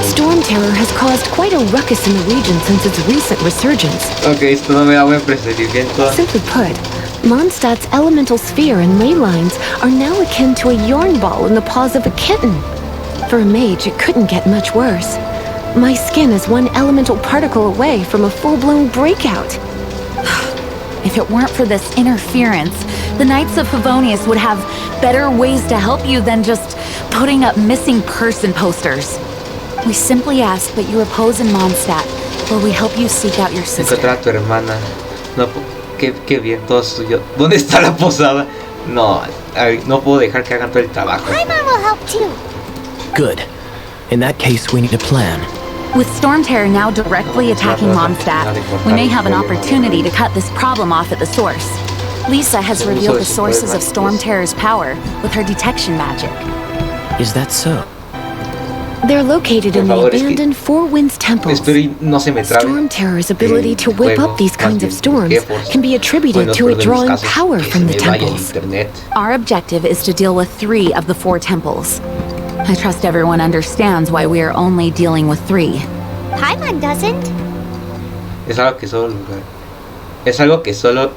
[SPEAKER 8] Storm terror has caused quite a ruckus in the region since its recent resurgence.
[SPEAKER 2] Okay, esto no me da buen presentimiento.
[SPEAKER 8] Simply put, Mondstadt's elemental sphere and ley lines are now akin to a yarn ball in the paws of a kitten. For a mage, it couldn't get much worse. My skin is one elemental particle away from a full-blown breakout.
[SPEAKER 4] If it weren't for this interference, the Knights of Favonius would have better ways to help you than just putting up missing person posters. We simply ask that you repose in Mondstadt, where we help you seek out your sister.
[SPEAKER 2] Encontrar a tu hermana. No, qué bien, todo suyo. ¿Dónde está la posada? No, no puedo dejar que hagan todo el trabajo.
[SPEAKER 3] Paimon will help too.
[SPEAKER 7] Good. In that case, we need a plan.
[SPEAKER 4] With Storm Terror now directly attacking Mondstadt, we may have an opportunity to cut this problem off at the source. Lisa has revealed the sources of Storm Terror's power with her detection magic.
[SPEAKER 7] Is that so?
[SPEAKER 8] They're located in the abandoned Four Winds temples. Storm Terror's ability to whip up these kinds of storms can be attributed to it drawing power from the temples.
[SPEAKER 4] Our objective is to deal with 3 of the 4 temples. I trust everyone understands why we are only dealing with 3.
[SPEAKER 3] Paimon doesn't.
[SPEAKER 2] Es algo que solo...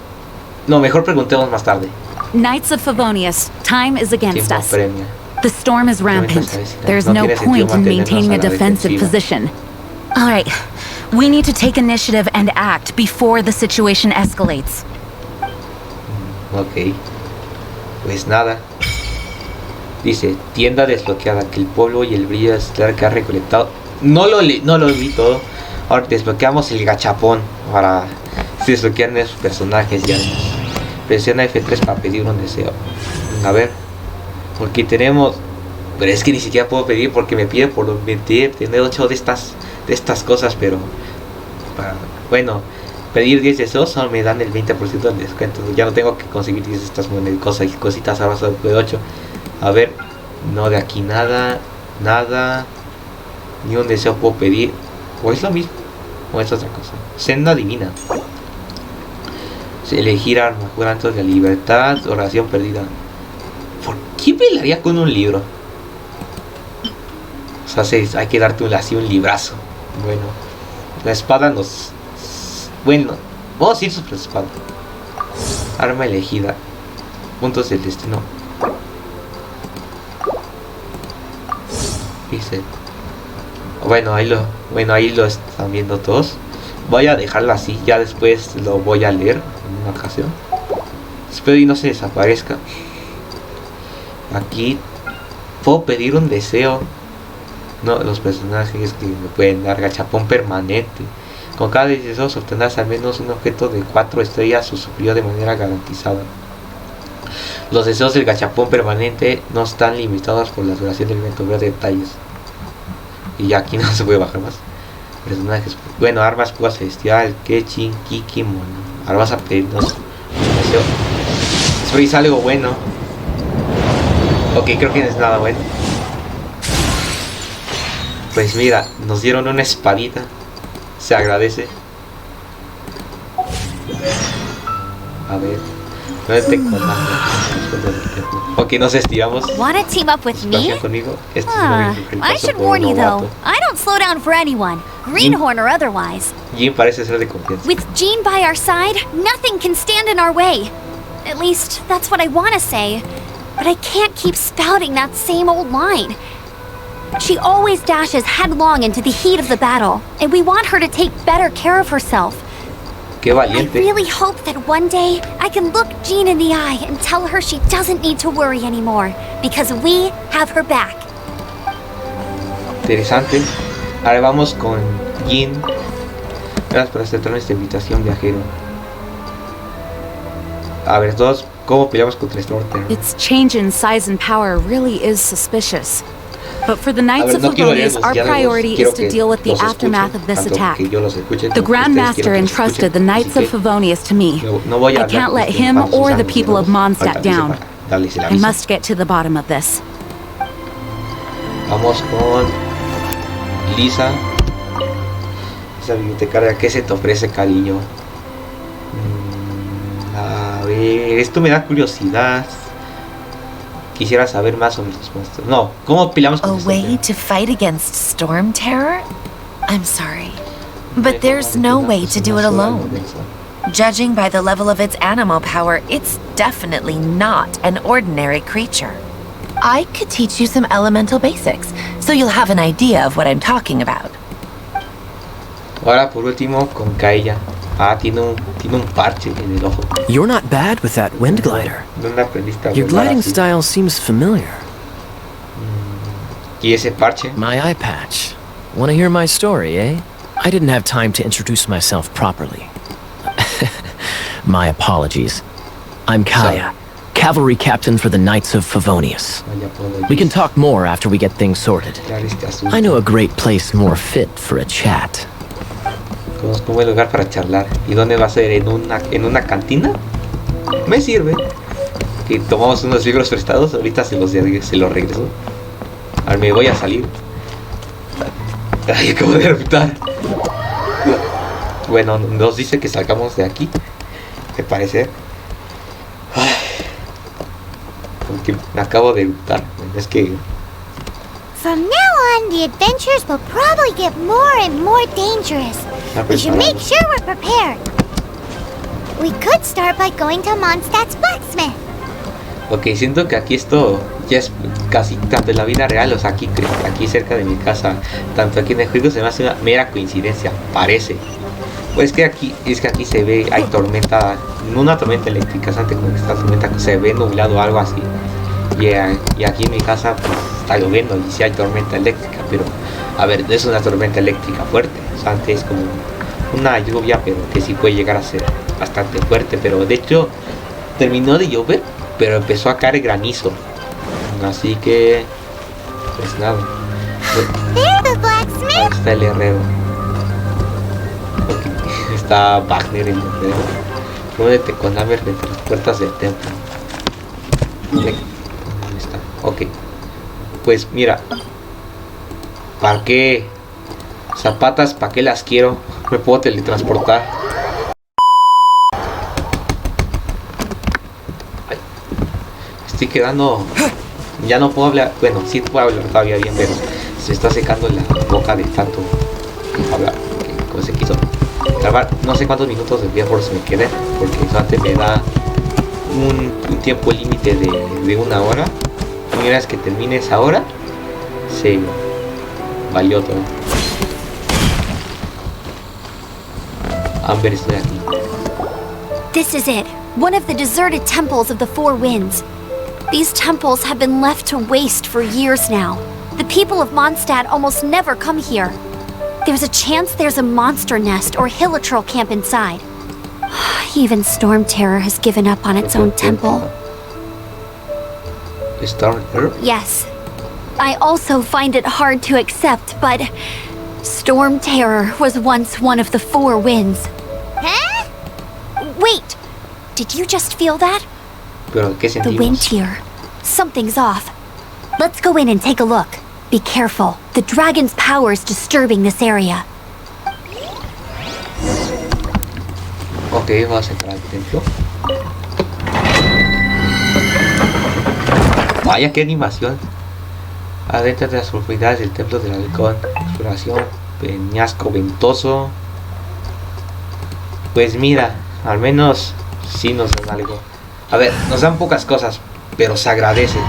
[SPEAKER 2] No, mejor preguntemos más tarde.
[SPEAKER 4] Knights of Favonius, time is against us. The storm is rampant. There's no point in maintaining a defensive position. Alright, we need to take initiative and act before the situation escalates.
[SPEAKER 2] Ok. Pues nada. Dice, tienda desbloqueada, que el polvo y el brillo estelar que ha recolectado. No lo vi todo. Ahora desbloqueamos el gachapón para desbloquear nuestros personajes y armas. Presiona F3 para pedir un deseo. A ver. Porque tenemos... Pero es que ni siquiera puedo pedir porque me pide por tener 8 de estas cosas, pero... bueno, pedir 10 deseos solo me dan el 20% del descuento. Ya no tengo que conseguir 10 de estas cositas ahora solo de 8. A ver, no de aquí nada. Ni un deseo puedo pedir. O es lo mismo, o es otra cosa. Senda divina. Elegir arma, jurantos de la libertad, oración perdida. ¿Por qué pelearía con un libro? O sea, hay que darte así un librazo. Bueno, la espada nos... Bueno, vamos a ir sobre la espada. Arma elegida. Puntos del destino. Dice... Bueno, ahí lo están viendo todos. Voy a dejarlo así, ya después lo voy a leer en una ocasión. Espero y no se desaparezca. Aquí puedo pedir un deseo. No, los personajes que me pueden dar gachapón permanente. Con cada deseo obtendrás al menos un objeto de 4 estrellas o superior de manera garantizada. Los deseos del gachapón permanente no están limitados por la duración del evento. Veo detalles. Y ya aquí no se puede bajar más. Personajes, bueno, armas, púas celestial, Kechin, Kiki, Mono. Ahora vas a pedirnos un deseo. Espero y salga algo bueno. Ok, creo que no es nada bueno. Pues mira, nos dieron una espadita. Se agradece. A ver. ¿Dónde te contaste? Ok, nos estiramos.
[SPEAKER 6] Wanna team up with me?
[SPEAKER 2] Conmigo. Esto
[SPEAKER 6] I should warn you though, I don't slow down for anyone, greenhorn or otherwise.
[SPEAKER 2] Jean parece ser de confianza.
[SPEAKER 6] With Jean by our side, nothing can stand in our way. At least, that's what I want to say. But I can't keep spouting that same old line. She always dashes headlong into the heat of the battle, and we want her to take better care of herself.
[SPEAKER 2] Qué valiente.
[SPEAKER 6] I really hope that one day I can look Jean in the eye and tell her she doesn't need to worry anymore, because we have her back.
[SPEAKER 2] Interesante. Ahora vamos con Jean. Gracias por aceptar esta invitación, viajero. A ver, todos, ¿cómo peleamos contra Stormterror?
[SPEAKER 4] Its change in size and power really is suspicious. But for the Knights of Favonius, our priority is to deal with the aftermath of this attack. The Grand Master entrusted the Knights of Favonius to me. I can't let him or the people of Mondstadt down. I must get to the bottom of this.
[SPEAKER 2] Vamos con Lisa. Esa bibliotecaria, ¿qué se te ofrece, cariño? A ver, esto me da curiosidad. Quisiera saber más sobre los monstruos. No, ¿cómo peleamos con
[SPEAKER 9] A way to fight against storm terror? I'm sorry, but there's no way to do it alone. Judging by the level of its animal power, it's definitely not an ordinary creature. I could teach you some elemental basics, so you'll have an idea of what I'm talking about.
[SPEAKER 2] Ahora por último con Kaella. Ah, tiene un parche en el ojo.
[SPEAKER 7] You're not bad with that wind glider.
[SPEAKER 2] ¿Dónde aprendiste a
[SPEAKER 7] Your
[SPEAKER 2] volar
[SPEAKER 7] gliding
[SPEAKER 2] así?
[SPEAKER 7] style seems familiar.
[SPEAKER 2] ¿Y ese parche?
[SPEAKER 7] My eye patch. Want to hear my story, eh? I didn't have time to introduce myself properly. My apologies. I'm Kaya, cavalry captain for the Knights of Favonius. We can talk more after we get things sorted. I know a great place more fit for a chat.
[SPEAKER 2] Conozco un buen lugar para charlar. ¿Y dónde va a ser? ¿En una cantina? Me sirve. Que tomamos unos libros prestados. Ahorita se los regreso. A ver, me voy a salir. Ay, acabo de eruptar. Bueno, nos dice que salgamos de aquí. Me parece. Ay, porque me acabo de eruptar. Es que...
[SPEAKER 3] From now on, the adventures will probably get more and more dangerous. We should make sure we're prepared. We could start by going to Mondstadt's blacksmith.
[SPEAKER 2] Ok, siento que aquí esto ya es casi tanto en la vida real, o sea, aquí cerca de mi casa, tanto aquí en el juego se me hace una mera coincidencia, parece. Pues que aquí se ve, hay tormenta, no una tormenta eléctrica, antes como que esta tormenta se ve nublado o algo así. Y aquí en mi casa pues, está lloviendo y sí hay tormenta eléctrica, pero a ver, no es una tormenta eléctrica fuerte, o sea, antes es como una lluvia, pero que sí puede llegar a ser bastante fuerte, pero de hecho terminó de llover, pero empezó a caer granizo, así que pues nada. Ahí está el herrero. Okay. Está Wagner el herrero. Muévete con Amber entre las puertas del templo. ¿Dónde está? Ok. Pues mira. ¿Para qué? Zapatas, ¿para qué las quiero? Me puedo teletransportar. Ay. Estoy quedando... Ya no puedo hablar. Bueno, sí puedo hablar todavía bien, pero se está secando la boca de tanto hablar. Como se quiso grabar. No sé cuántos minutos de Viejos me queden, porque eso antes me da un tiempo límite de 1 hora. Y una vez que termine esa hora, se valió todo. Amber, estoy aquí.
[SPEAKER 6] This is it, one of the deserted temples of the Four Winds. These temples have been left to waste for years now. The people of Mondstadt almost never come here. There's a chance there's a monster nest or hilichurl camp inside. Even Storm Terror has given up on its own temple.
[SPEAKER 2] Storm Terror?
[SPEAKER 6] Yes. I also find it hard to accept, but Storm Terror was once one of the Four Winds.
[SPEAKER 3] Huh?
[SPEAKER 6] Wait! Did you just feel that?
[SPEAKER 2] Pero ¿qué
[SPEAKER 6] The wind
[SPEAKER 2] sentimos?
[SPEAKER 6] here. Something's off. Let's go in and take a look. Be careful. The dragon's power is disturbing this area.
[SPEAKER 2] Ok, vamos a entrar al templo. Vaya, qué animación. Adentro de las profundidades del templo del halcón. Exploración, peñasco ventoso. Pues mira, al menos sí nos dan algo. A ver, nos dan pocas cosas, pero se agradece.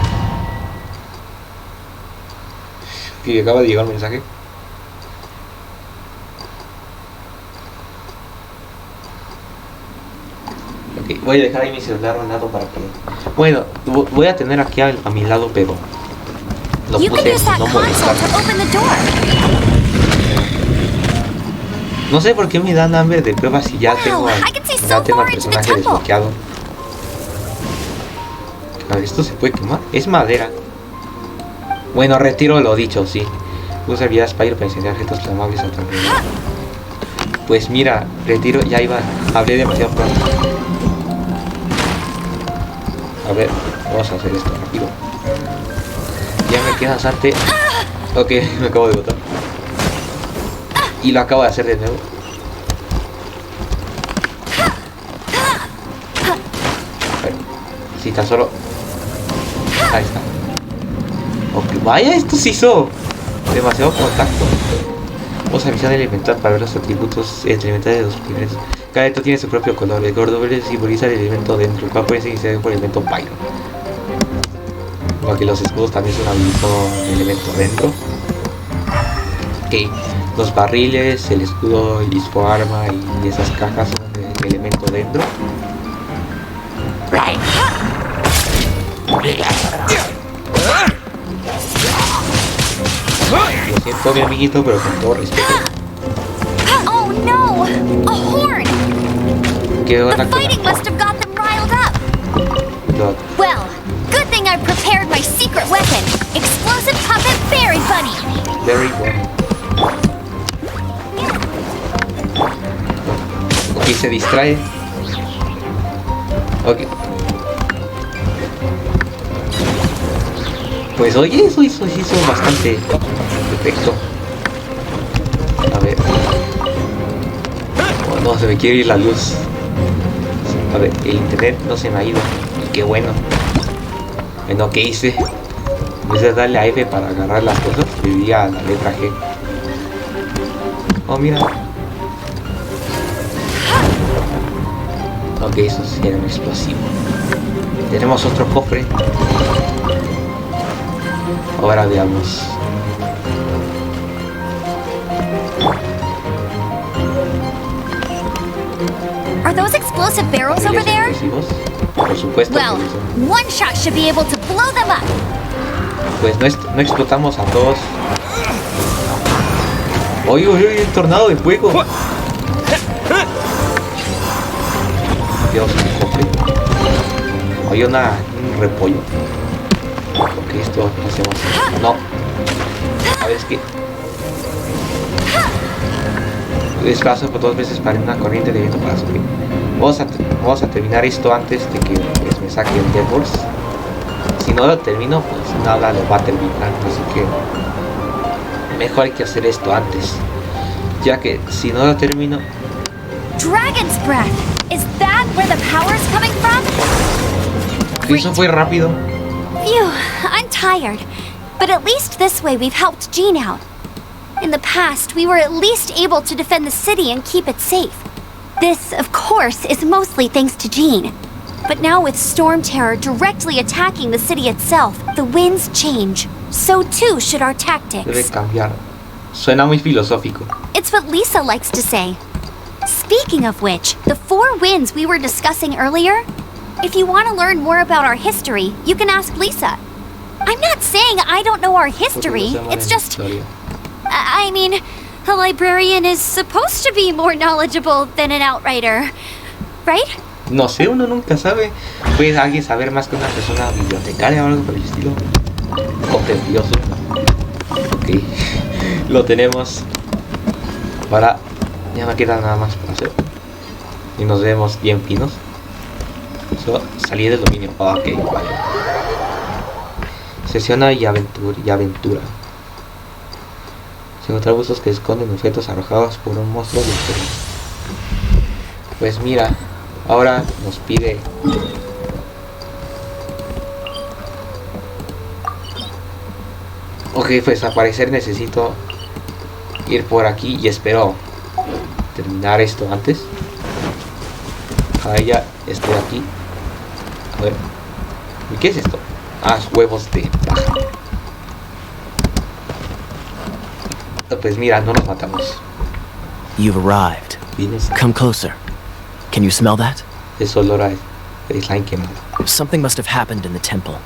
[SPEAKER 2] Y acaba de llegar un mensaje. Ok, voy a dejar ahí mi celular a un lado para que... Bueno, voy a tener aquí a mi lado, pero... Lo
[SPEAKER 6] You can
[SPEAKER 2] puse
[SPEAKER 6] use that
[SPEAKER 2] no
[SPEAKER 6] console
[SPEAKER 2] molestar.
[SPEAKER 6] to open the door.
[SPEAKER 2] No sé por qué me dan hambre de pruebas si ya tengo al,
[SPEAKER 6] I can see
[SPEAKER 2] ya
[SPEAKER 6] so
[SPEAKER 2] tengo al
[SPEAKER 6] far into the
[SPEAKER 2] personaje
[SPEAKER 6] temple.
[SPEAKER 2] desbloqueado. A ver, ¿esto se puede quemar? Es madera. Bueno, retiro lo dicho, sí. Usa habilidad Spire para incendiar objetos flamables a tu alrededor. Pues mira, retiro, ya iba. Hablé demasiado pronto. A ver, vamos a hacer esto rápido. Ya me queda salte. Ok, me acabo de botar. Y lo acabo de hacer de nuevo. A ver, si tan solo... Ahí está. Ok, vaya, esto se hizo demasiado contacto. Vamos a visitar el inventario para ver los atributos elementales de los primeros. Cada elemento tiene su propio color. El gordo verde simboliza el elemento dentro, el cual puede ser iniciado por el elemento pyro. Porque los escudos también son un elemento dentro. Ok, los barriles, el escudo y su arma y esas cajas son de elemento dentro. Lo siento, mi amiguito, pero con todo respeto.
[SPEAKER 6] Oh no! A horn!
[SPEAKER 2] ¿Qué
[SPEAKER 6] The
[SPEAKER 2] van a
[SPEAKER 6] fighting must have got them riled up.
[SPEAKER 2] No,
[SPEAKER 6] Well, good thing I prepared my secret weapon. Explosive puppet berry bunny.
[SPEAKER 2] very bueno. Ok, se distrae. Ok. Pues oye, eso hizo bastante efecto. A ver. Oh, no, se me quiere ir la luz. A ver, el internet no se me ha ido. Y qué bueno. Bueno, ¿qué hice? En vez de darle a F para agarrar las cosas, le di a la letra G. Oh, mira. Ok, eso sí era un explosivo. Tenemos otro cofre. Ahora veamos.
[SPEAKER 6] Are those explosive barrels over there?
[SPEAKER 2] Explosivos. Por supuesto.
[SPEAKER 6] Well,
[SPEAKER 2] que son.
[SPEAKER 6] one shot should be able to blow them up.
[SPEAKER 2] Pues no explotamos a todos. Oye, oye, un tornado de fuego. Dios, un cofre. Hay un repollo. Ok, esto lo hacemos. No. A ver, es que... Desplazo por 2 veces para una corriente de viento para subir. Vamos a terminar esto antes de que pues, me saque el Dead Horse. Si no lo termino, pues nada lo va a terminar. Así que mejor hay que hacer esto antes. Ya que si no lo termino...
[SPEAKER 6] Dragon's breath. Is that where the power's coming from?
[SPEAKER 2] Eso fue rápido.
[SPEAKER 6] Phew, I'm tired. But at least this way we've helped Jean out. In the past, we were at least able to defend the city and keep it safe. This, of course, is mostly thanks to Jean. But now with Storm Terror directly attacking the city itself, the winds change. So too should our
[SPEAKER 2] Debe
[SPEAKER 6] tactics.
[SPEAKER 2] cambiar. Suena muy filosófico.
[SPEAKER 6] It's what Lisa likes to say. Speaking of which, the 4 winds we were discussing earlier, if you want to learn more about our history, you can ask Lisa. I'm not saying I don't know our history, it's just... I mean, a librarian is supposed to be more knowledgeable than an outrider, right?
[SPEAKER 2] No sé, uno nunca sabe. Puede alguien saber más que una persona bibliotecaria o algo por el estilo. Contempioso. Ok. Lo tenemos. Ahora ya no queda nada más por hacer. Y nos vemos bien finos. Salir del dominio. Ok, vale. Sesiona y aventura. Se encuentran bustos que esconden objetos arrojados por un monstruo de exterior. Pues mira, ahora nos pide... Ok, pues al parecer necesito ir por aquí y espero terminar esto antes. Ya estoy aquí. A ver, ¿qué es esto? Ah, huevos de paja. Pues mira, no nos matamos.
[SPEAKER 7] You've arrived.
[SPEAKER 2] ¿Vienes?
[SPEAKER 7] Come closer. Can you smell that?
[SPEAKER 2] Es olor a slime quemado.
[SPEAKER 7] Something must have happened in the temple.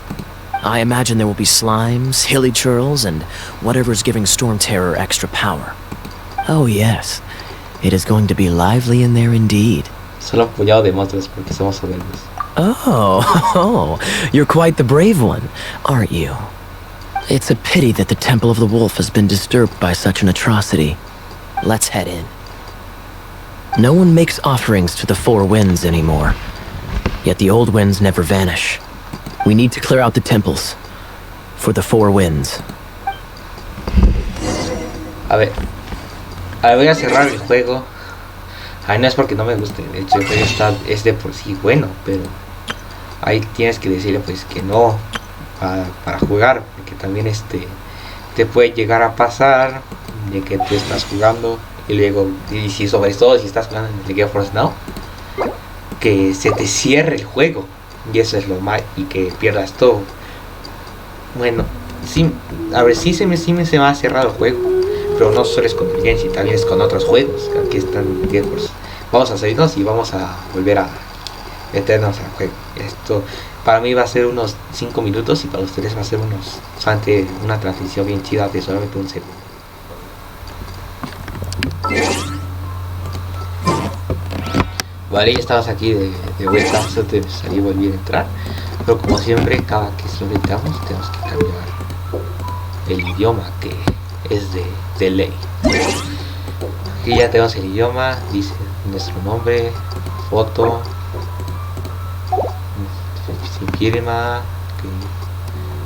[SPEAKER 7] I imagine there will be slimes, hilly churls, and whatever's giving Storm Terror extra power. Oh yes, it is going to be lively in there indeed.
[SPEAKER 2] Solo apoyado de monstruos porque somos soberbios.
[SPEAKER 7] Oh, you're quite the brave one, aren't you? It's a pity that the Temple of the Wolf has been disturbed by such an atrocity. Let's head in. No one makes offerings to the Four Winds anymore, yet the old winds never vanish. We need to clear out the temples for the Four Winds.
[SPEAKER 2] A ver, voy a cerrar el juego. Ay, no es porque no me guste, de hecho el juego es de por sí bueno, pero ahí tienes que decirle pues que no para jugar, porque también te puede llegar a pasar de que tú estás jugando y luego, y si sobre todo si estás jugando en el Game of Thrones Now, que se te cierre el juego y eso es lo mal y que pierdas todo. Bueno, sí, a ver, sí se me va a cerrar el juego, pero no solo es con el Genshin, también es con otros juegos que aquí están. Pues, vamos a salirnos y vamos a volver a meternos al juego. Esto para mí va a ser unos 5 minutos y para ustedes va a ser una transición bien chida de solamente un segundo. Vale, ya estamos aquí de vuelta, antes de salir y volver a entrar, pero como siempre cada que lo editamos tenemos que cambiar el idioma, que es de ley. Aquí ya tenemos el idioma, dice nuestro nombre, foto, sin firma.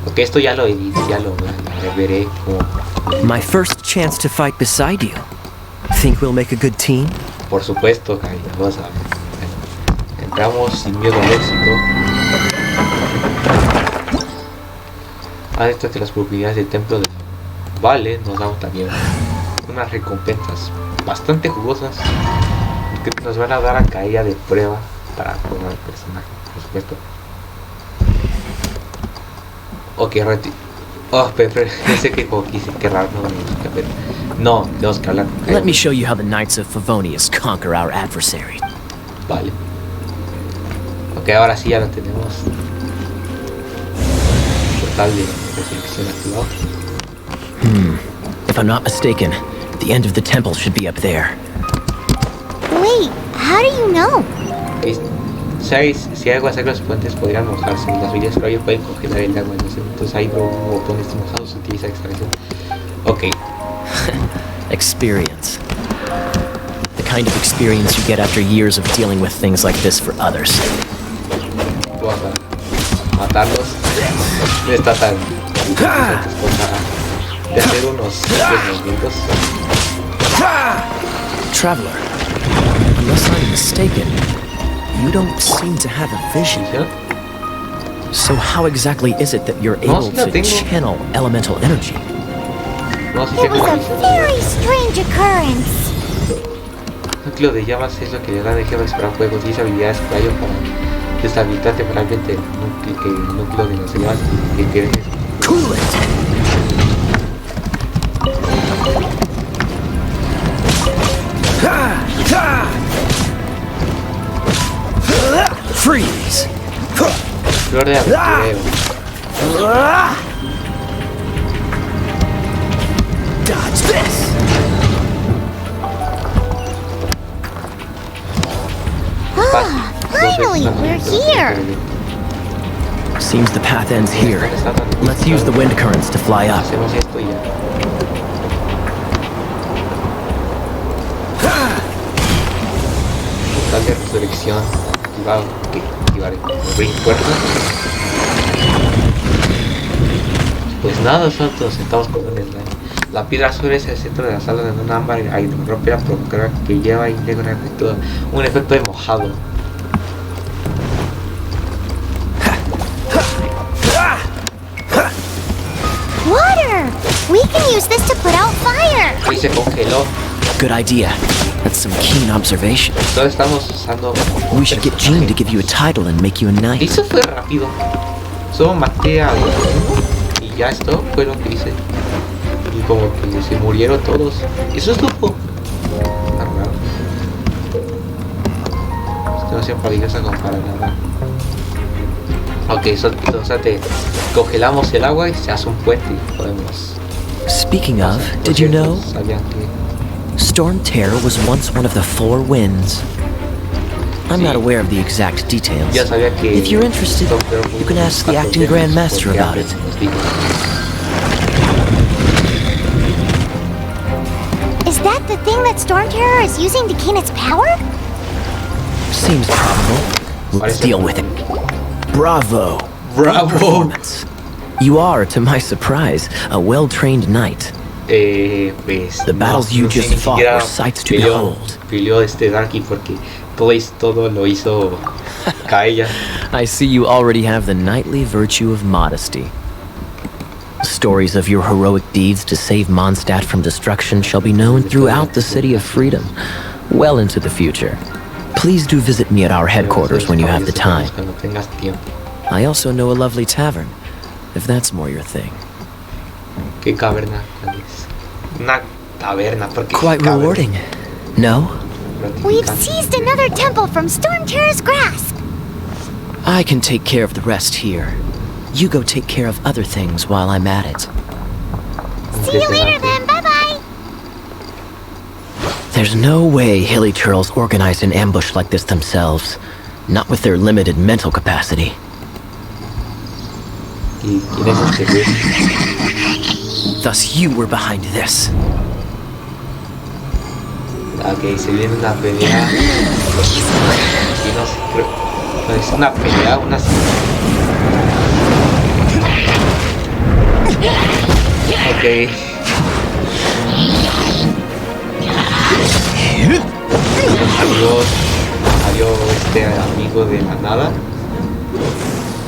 [SPEAKER 2] Ok, esto ya lo edité, ya lo veré como...
[SPEAKER 7] My first chance to fight beside you. Think we'll make a good team?
[SPEAKER 2] Por supuesto, cariño, vamos a ver. Entramos sin miedo al éxito. Esto que las propiedades del templo de Vale nos dan también unas recompensas bastante jugosas que nos van a dar a caída de prueba para jugar el personaje, por supuesto. Ok, pensé que como quise querrarnos, pero no, tenemos que hablar con
[SPEAKER 7] Let me show you how the Knights of Favonius conquer our adversary.
[SPEAKER 2] Vale. Ok, ahora sí ya lo tenemos. Portal de resurrección activado.
[SPEAKER 7] If I'm not mistaken, the end of the temple should be up there.
[SPEAKER 3] Wait, how do you know?
[SPEAKER 2] Si hay agua cerca de los puentes podrían mojarse. Las villas creo pueden congelar el agua. Entonces ahí botones mojados se utiliza extracción. Ok.
[SPEAKER 7] Experience. The kind of experience you get after years of dealing with things like this for others.
[SPEAKER 2] Vamos a matarlos. No está tan de hacer unos movimientos.
[SPEAKER 7] Traveler, unless I'm mistaken, you don't seem to have a vision. So how exactly is it that you're able to channel elemental energy?
[SPEAKER 3] It was a very strange occurrence.
[SPEAKER 2] El núcleo de llamas es lo que le da energía para disparar fuegos y esa habilidad es rayo para deshabilitar temporalmente el núcleo de las llamas que quieren.
[SPEAKER 7] Cool it! Freeze!
[SPEAKER 2] Flor de aventurero.
[SPEAKER 7] Dodge this!
[SPEAKER 3] Finally, we're here.
[SPEAKER 7] Seems the path ends here. Let's use the wind currents to fly up.
[SPEAKER 2] Hacemos esto y ya. Portal de resurrección activado. Ok, activar el ring puerta. Pues nada, nosotros nos sentamos con un slime. La piedra azul es el centro de la sala de un ámbar y rompe la provocar que lleva y llega un efecto de mojado.
[SPEAKER 3] Water! We can use this to put out fire!
[SPEAKER 2] Y se congeló.
[SPEAKER 7] Good idea. That's some keen observation.
[SPEAKER 2] Entonces estamos usando...
[SPEAKER 7] We should get Jean to give you a title and make you a knight.
[SPEAKER 2] Eso fue rápido. Solo maté a uno y ya esto fue lo que hice. Y como que se murieron todos. Eso es todo. Está raro. Esto no siempre peligrosa como para nada. Ok, entonces congelamos el agua y se hace un puente y podemos...
[SPEAKER 7] Speaking of, did you know?
[SPEAKER 2] Sabían que...
[SPEAKER 7] Storm Terror was once one of the Four Winds. I'm not aware of the exact details.
[SPEAKER 2] Ya sabía que
[SPEAKER 7] if you're interested, you can ask the acting grandmaster about it.
[SPEAKER 3] Is that the thing that Storm Terror is using to gain its power?
[SPEAKER 7] Seems probable. Let's deal with it. Bravo!
[SPEAKER 2] Bravo!
[SPEAKER 7] Performance. You are, to my surprise, a well-trained knight.
[SPEAKER 2] Pues,
[SPEAKER 7] the battles you just fought were sights to behold.
[SPEAKER 2] Peleó Darky porque todo lo hizo Kaella.
[SPEAKER 7] I see you already have the knightly virtue of modesty. Stories of your heroic deeds to save Mondstadt from destruction shall be known throughout the City of Freedom, well into the future. Please do visit me at our headquarters when you have the time. I also know a lovely tavern, if that's more your thing.
[SPEAKER 2] ¿Qué caverna? Una taberna, porque
[SPEAKER 7] quite rewarding, no?
[SPEAKER 3] We've seized another temple from Storm Terror's grasp.
[SPEAKER 7] I can take care of the rest here. You go take care of other things while I'm at it.
[SPEAKER 3] See you later then, bye-bye!
[SPEAKER 7] There's no way Hilly Turtles organized an ambush like this themselves. Not with their limited mental capacity. Thus you were behind this.
[SPEAKER 2] Ok, se viene una pelea. No es una pelea, una... Ok. Adiós, amigo de la nada.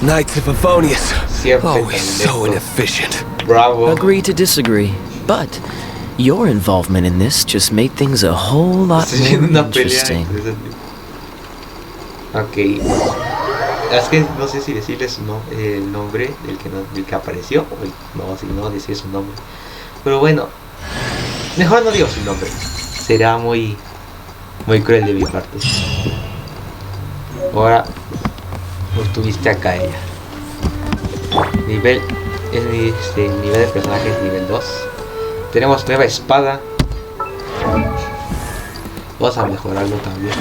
[SPEAKER 10] Knights of Favonius.
[SPEAKER 2] Siempre
[SPEAKER 10] always so inefficient.
[SPEAKER 2] Bravo.
[SPEAKER 7] Agree to disagree, but your involvement in this just made things a whole lot more interesting.
[SPEAKER 2] Ok. Es que no sé si decirles el nombre del que apareció. No, si no decir su nombre. Pero bueno, mejor no digo su nombre. Será muy cruel de mi parte. Ahora tuviste acá ella. Nivel de personajes nivel 2. Tenemos nueva espada. Vamos a mejorarlo también.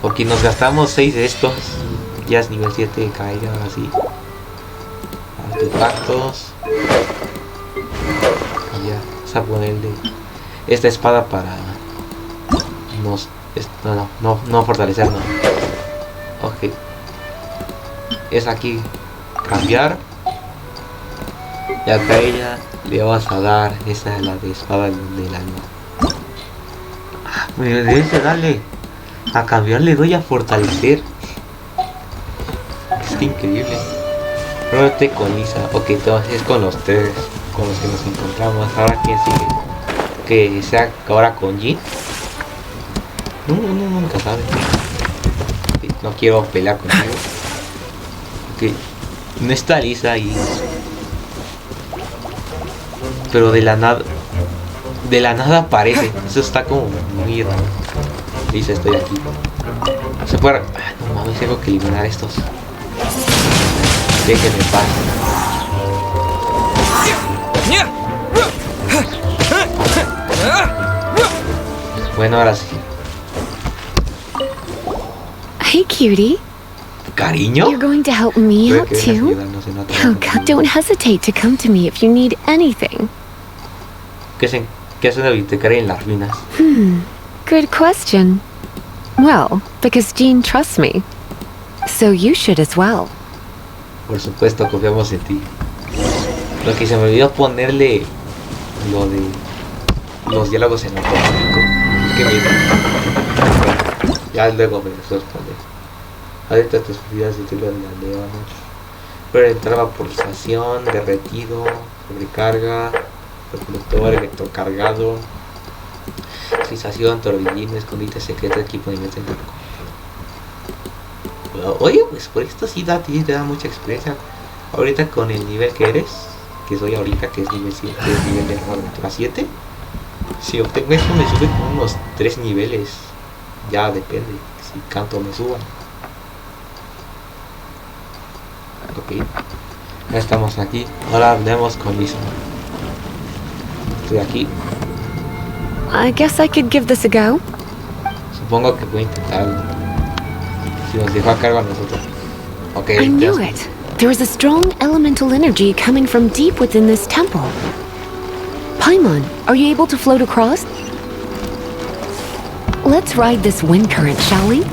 [SPEAKER 2] Porque nos gastamos 6 de estos. Ya es nivel 7 caída, ahora sí. Artefactos. Y ya, vamos a ponerle esta espada para no fortalecer nada. Ok. Es aquí cambiar. Y acá ella le vamos a dar esa es la de espada del alma. Me debes de darle a cambiar, le doy a fortalecer. Es increíble. Rótate con Lisa. Ok, entonces es con los tres con los que nos encontramos. Ahora quién sigue. Que sea ahora con Jean. No, nunca sabe. No quiero pelear contigo. Ok. No está Lisa ahí. Pero de la nada aparece. Eso está como muy raro. Lisa, estoy aquí. Se puede... no mames, tengo que eliminar estos. Déjenme en paz. Bueno, ahora sí.
[SPEAKER 8] Hey, cutie.
[SPEAKER 2] ¿Cariño?
[SPEAKER 8] You're going to help me out too? Oh God, don't hesitate to come to me if you need anything.
[SPEAKER 2] ¿Qué hace una bibliotecaria en las ruinas?
[SPEAKER 8] Good question. Well, because Jean trusts me. So you should as well.
[SPEAKER 2] Por supuesto, confiamos en ti. Lo que se me olvidó ponerle lo de los diálogos en automático. Que me ya luego me responde. Adentro tus vidas de tiro de la león. Pero entraba pulsación, derretido, sobrecarga, reproductor, electrocargado, sensación, torbellino, escondite secreto, equipo de nivel de narco. Oye, pues por esto sí te da mucha experiencia. Ahorita con el nivel que eres, que soy ahorita, que es nivel 7, que es nivel de aventura 7. Si obtengo esto me sube con unos 3 niveles. Ya depende, si canto me suban. Ok, ya estamos aquí. Ahora hablemos con Lisa. Estoy aquí.
[SPEAKER 8] I guess I could give this a go.
[SPEAKER 2] Supongo que voy a intentarlo. Si nos dejó a cargo a nosotros. Ok,
[SPEAKER 8] I knew it. There is a strong elemental energy coming from deep within this temple. Paimon, are you able to float across? Let's ride this wind current, shall we?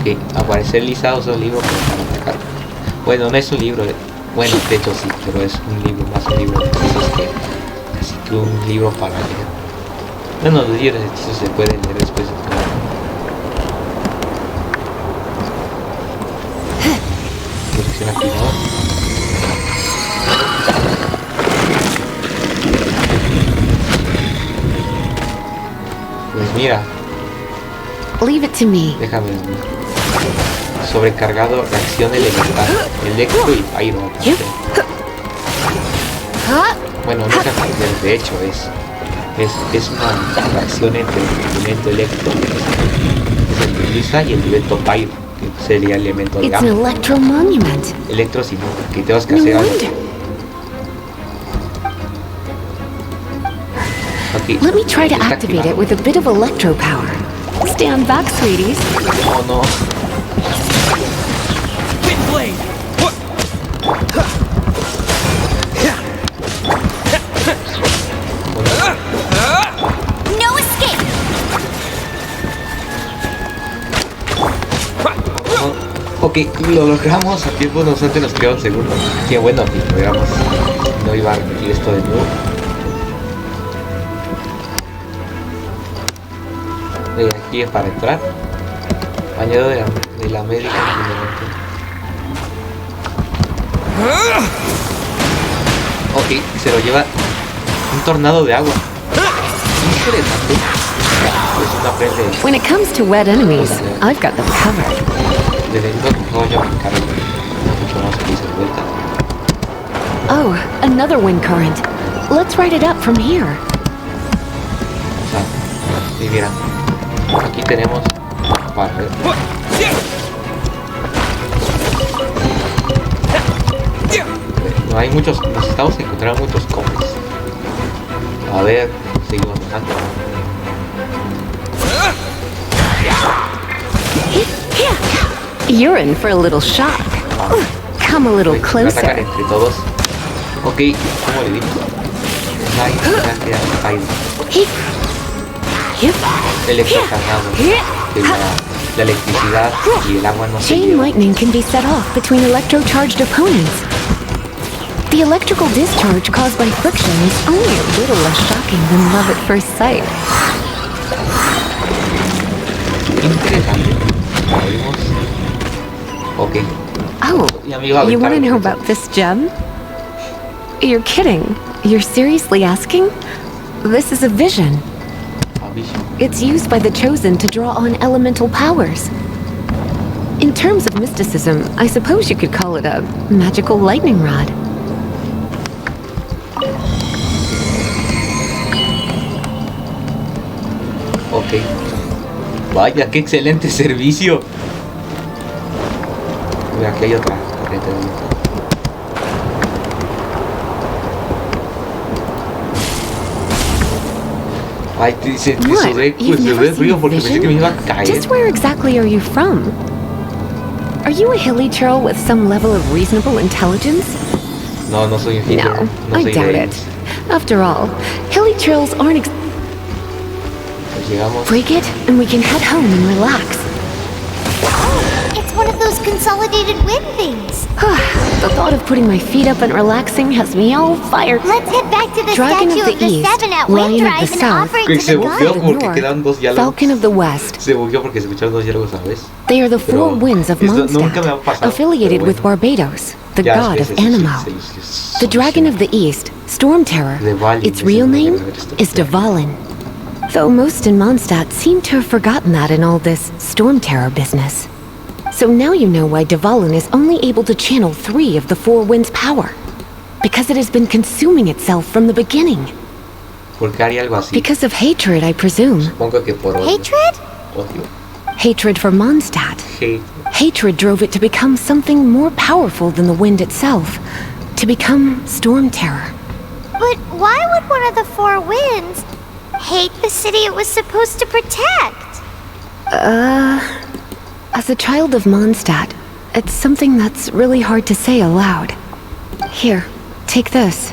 [SPEAKER 2] Ok, aparecer Lisa usa un libro para atacar. Bueno, no es un libro, bueno, de hecho sí, pero es un libro, más un libro de hechizos que casi que un libro para leer. Bueno, los libros de hechizos se pueden leer después de todo. Dirección activada. Pues mira.
[SPEAKER 8] Leave it to me.
[SPEAKER 2] Déjame ver. Sobrecargado, reacción elemental, electro y pyro. Bueno, no se aprende, de hecho es una reacción entre el elemento electro, que es el de Lisa, y el elemento pyro, que sería el elemento de gamma. Electro sí, no, que tengas que hacer algo. Okay.
[SPEAKER 8] Let me try to activate it with a bit of electro power. Stand back, sweeties.
[SPEAKER 2] Oh no.
[SPEAKER 6] No escape.
[SPEAKER 2] Ok, lo logramos a tiempo, no obstante nos quedó un segundo. Qué bueno que logramos. No iba a repetir esto de nuevo. De aquí es para entrar. Añado de la médica. Ok, se lo lleva un tornado de agua. Interesante. Es una prenda.
[SPEAKER 8] When it comes to wet enemies, I've got them covered.
[SPEAKER 2] Desde el juego yo me encargo. Mucho más que hice vuelta.
[SPEAKER 8] Oh, another wind current. Let's ride it up from here.
[SPEAKER 2] O sea, y mira, aquí tenemos barrer. No hay muchos, necesitamos encontrar muchos cofres. A ver, seguimos bajando.
[SPEAKER 8] You're in for a little shock. Come a little closer.
[SPEAKER 2] Atacar entre todos. Ok, ¿cómo le digo? Electrocargado. La electricidad y el agua no se
[SPEAKER 8] Chain
[SPEAKER 2] llevan.
[SPEAKER 8] lightning can be set off between electro-charged opponents. The electrical discharge caused by friction is only a little less shocking than love at first sight.
[SPEAKER 2] Interesante. Ok.
[SPEAKER 8] Oh, you want to know about this gem? You're kidding. You're seriously asking? This is a vision. It's used by the Chosen to draw on elemental powers. In terms of mysticism, I suppose you could call it a magical lightning rod.
[SPEAKER 2] Ok. Vaya, qué excelente servicio. Mira, aquí hay otra tarjeta. Ay, te dice que sudé, pues sudé frío porque pensé que me iba a caer.
[SPEAKER 8] Just where exactly are you from? Are you a hilly churl with some level of reasonable intelligence?
[SPEAKER 2] No, no soy un hippie.
[SPEAKER 8] No,
[SPEAKER 2] No
[SPEAKER 8] I
[SPEAKER 2] soy
[SPEAKER 8] doubt
[SPEAKER 2] de
[SPEAKER 8] it. After all, hilly churls aren't
[SPEAKER 2] Pues llegamos.
[SPEAKER 8] break it, and we can head home and relax.
[SPEAKER 3] It's one of those consolidated wind things.
[SPEAKER 8] The thought of putting my feet up and relaxing has me all fired.
[SPEAKER 3] Let's head back to the
[SPEAKER 8] Dragon
[SPEAKER 3] statue
[SPEAKER 8] of
[SPEAKER 3] of
[SPEAKER 8] the
[SPEAKER 3] the
[SPEAKER 8] East,
[SPEAKER 3] Seven at Wind
[SPEAKER 8] Lion of the
[SPEAKER 3] Drive and
[SPEAKER 8] South,
[SPEAKER 3] offer it
[SPEAKER 2] Que
[SPEAKER 3] to
[SPEAKER 2] se
[SPEAKER 3] the
[SPEAKER 2] bugueó
[SPEAKER 3] god.
[SPEAKER 2] porque
[SPEAKER 8] North,
[SPEAKER 2] quedan dos diálogos.
[SPEAKER 8] Falcon of the West.
[SPEAKER 2] Se bugueó porque se escucharon dos diálogos a la vez.
[SPEAKER 8] They are the four
[SPEAKER 2] Pero
[SPEAKER 8] winds of
[SPEAKER 2] esto nunca me ha
[SPEAKER 8] Mondstadt,
[SPEAKER 2] pasado,
[SPEAKER 8] affiliated
[SPEAKER 2] pero
[SPEAKER 8] with
[SPEAKER 2] bueno.
[SPEAKER 8] Barbados, the
[SPEAKER 2] Ya
[SPEAKER 8] god of
[SPEAKER 2] después de
[SPEAKER 8] Anemo. The Dragon of the East, Storm Terror,
[SPEAKER 2] De Valin,
[SPEAKER 8] its
[SPEAKER 2] ese
[SPEAKER 8] real
[SPEAKER 2] nombre
[SPEAKER 8] name
[SPEAKER 2] de la historia.
[SPEAKER 8] is Dvalin. Though most in Mondstadt seem to have forgotten that in all this Storm Terror business. So now you know why Dvalin is only able to channel 3 of the four winds' power. Because it has been consuming itself from the beginning.
[SPEAKER 2] ¿Por qué haría algo así?
[SPEAKER 8] Because of hatred, I presume.
[SPEAKER 2] Supongo que por odio.
[SPEAKER 3] Hatred?
[SPEAKER 2] Odio.
[SPEAKER 8] Hatred for Mondstadt.
[SPEAKER 2] Hate.
[SPEAKER 8] Hatred drove it to become something more powerful than the wind itself. To become Storm Terror.
[SPEAKER 3] But why would one of the four winds hate the city it was supposed to protect?
[SPEAKER 8] As a child of Mondstadt, it's something that's really hard to say aloud. Here, take this.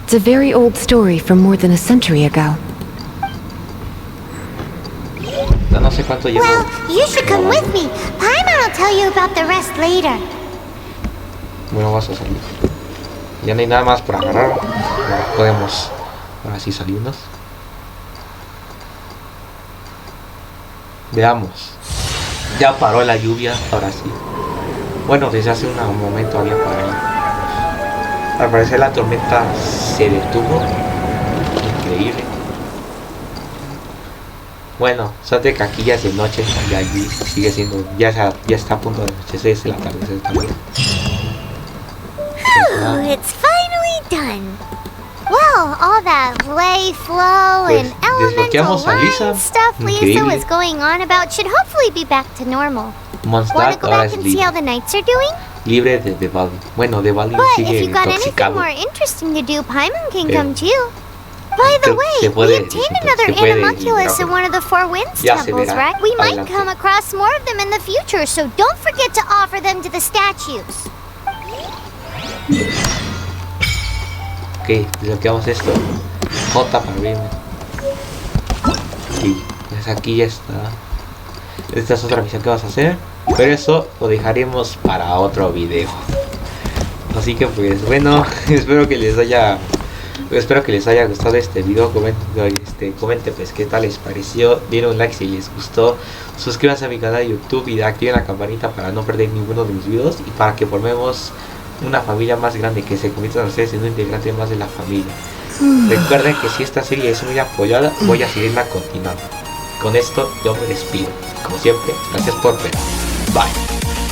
[SPEAKER 8] It's a very old story from more than a century ago.
[SPEAKER 2] No sé cuánto llevo.
[SPEAKER 3] Well, you should come with me. Paimon will tell you about the rest later.
[SPEAKER 2] Bueno, vas a salir. Ya no hay nada más por agarrar. Ahora podemos ahora sí salirnos. Veamos. Ya paró la lluvia, ahora sí. Bueno, desde hace un momento había parado. Al parecer la tormenta se detuvo. Increíble. Bueno, suerte que aquí ya es de noche y allí sigue siendo, ya está a punto de anochecer, es el atardecer también.
[SPEAKER 3] Whew, it's finally done. Well, all that lay, flow,
[SPEAKER 2] Pues,
[SPEAKER 3] and elemental
[SPEAKER 2] desbloqueamos a Lisa.
[SPEAKER 3] line stuff Lisa
[SPEAKER 2] Increíble.
[SPEAKER 3] was going on about should hopefully be back to normal. Wanna
[SPEAKER 2] MONDSTAT
[SPEAKER 3] go
[SPEAKER 2] ahora
[SPEAKER 3] back
[SPEAKER 2] es
[SPEAKER 3] and see how
[SPEAKER 2] libre,
[SPEAKER 3] the knights are doing?
[SPEAKER 2] libre de Valin. Bueno, de Valin
[SPEAKER 3] But if
[SPEAKER 2] sigue
[SPEAKER 3] you got anything
[SPEAKER 2] intoxicado.
[SPEAKER 3] more interesting to do, Paimon can
[SPEAKER 2] Eh,
[SPEAKER 3] come too. By the
[SPEAKER 2] creo que
[SPEAKER 3] way,
[SPEAKER 2] se
[SPEAKER 3] we
[SPEAKER 2] puede
[SPEAKER 3] obtained
[SPEAKER 2] desintox-
[SPEAKER 3] another
[SPEAKER 2] se puede
[SPEAKER 3] animalculus
[SPEAKER 2] desintox-
[SPEAKER 3] in one of the Four Winds
[SPEAKER 2] Ya se
[SPEAKER 3] temples,
[SPEAKER 2] verá
[SPEAKER 3] right? We might
[SPEAKER 2] adelante.
[SPEAKER 3] come across more of them in the future, so don't forget to offer them to the statues.
[SPEAKER 2] Ok, desbloqueamos esto. J para abrirme. Sí, pues aquí ya está. Esta es otra misión que vamos a hacer, pero eso lo dejaremos para otro video. Así que pues bueno, espero que les haya gustado este video. Comenten pues qué tal les pareció, denle un like si les gustó, suscríbanse a mi canal de YouTube y activen la campanita para no perder ninguno de mis videos y para que formemos una familia más grande, que se conviertan ustedes en un integrante más de la familia. Recuerden que si esta serie es muy apoyada, voy a seguirla continuando. Con esto yo me despido. Como siempre, gracias por ver. Bye.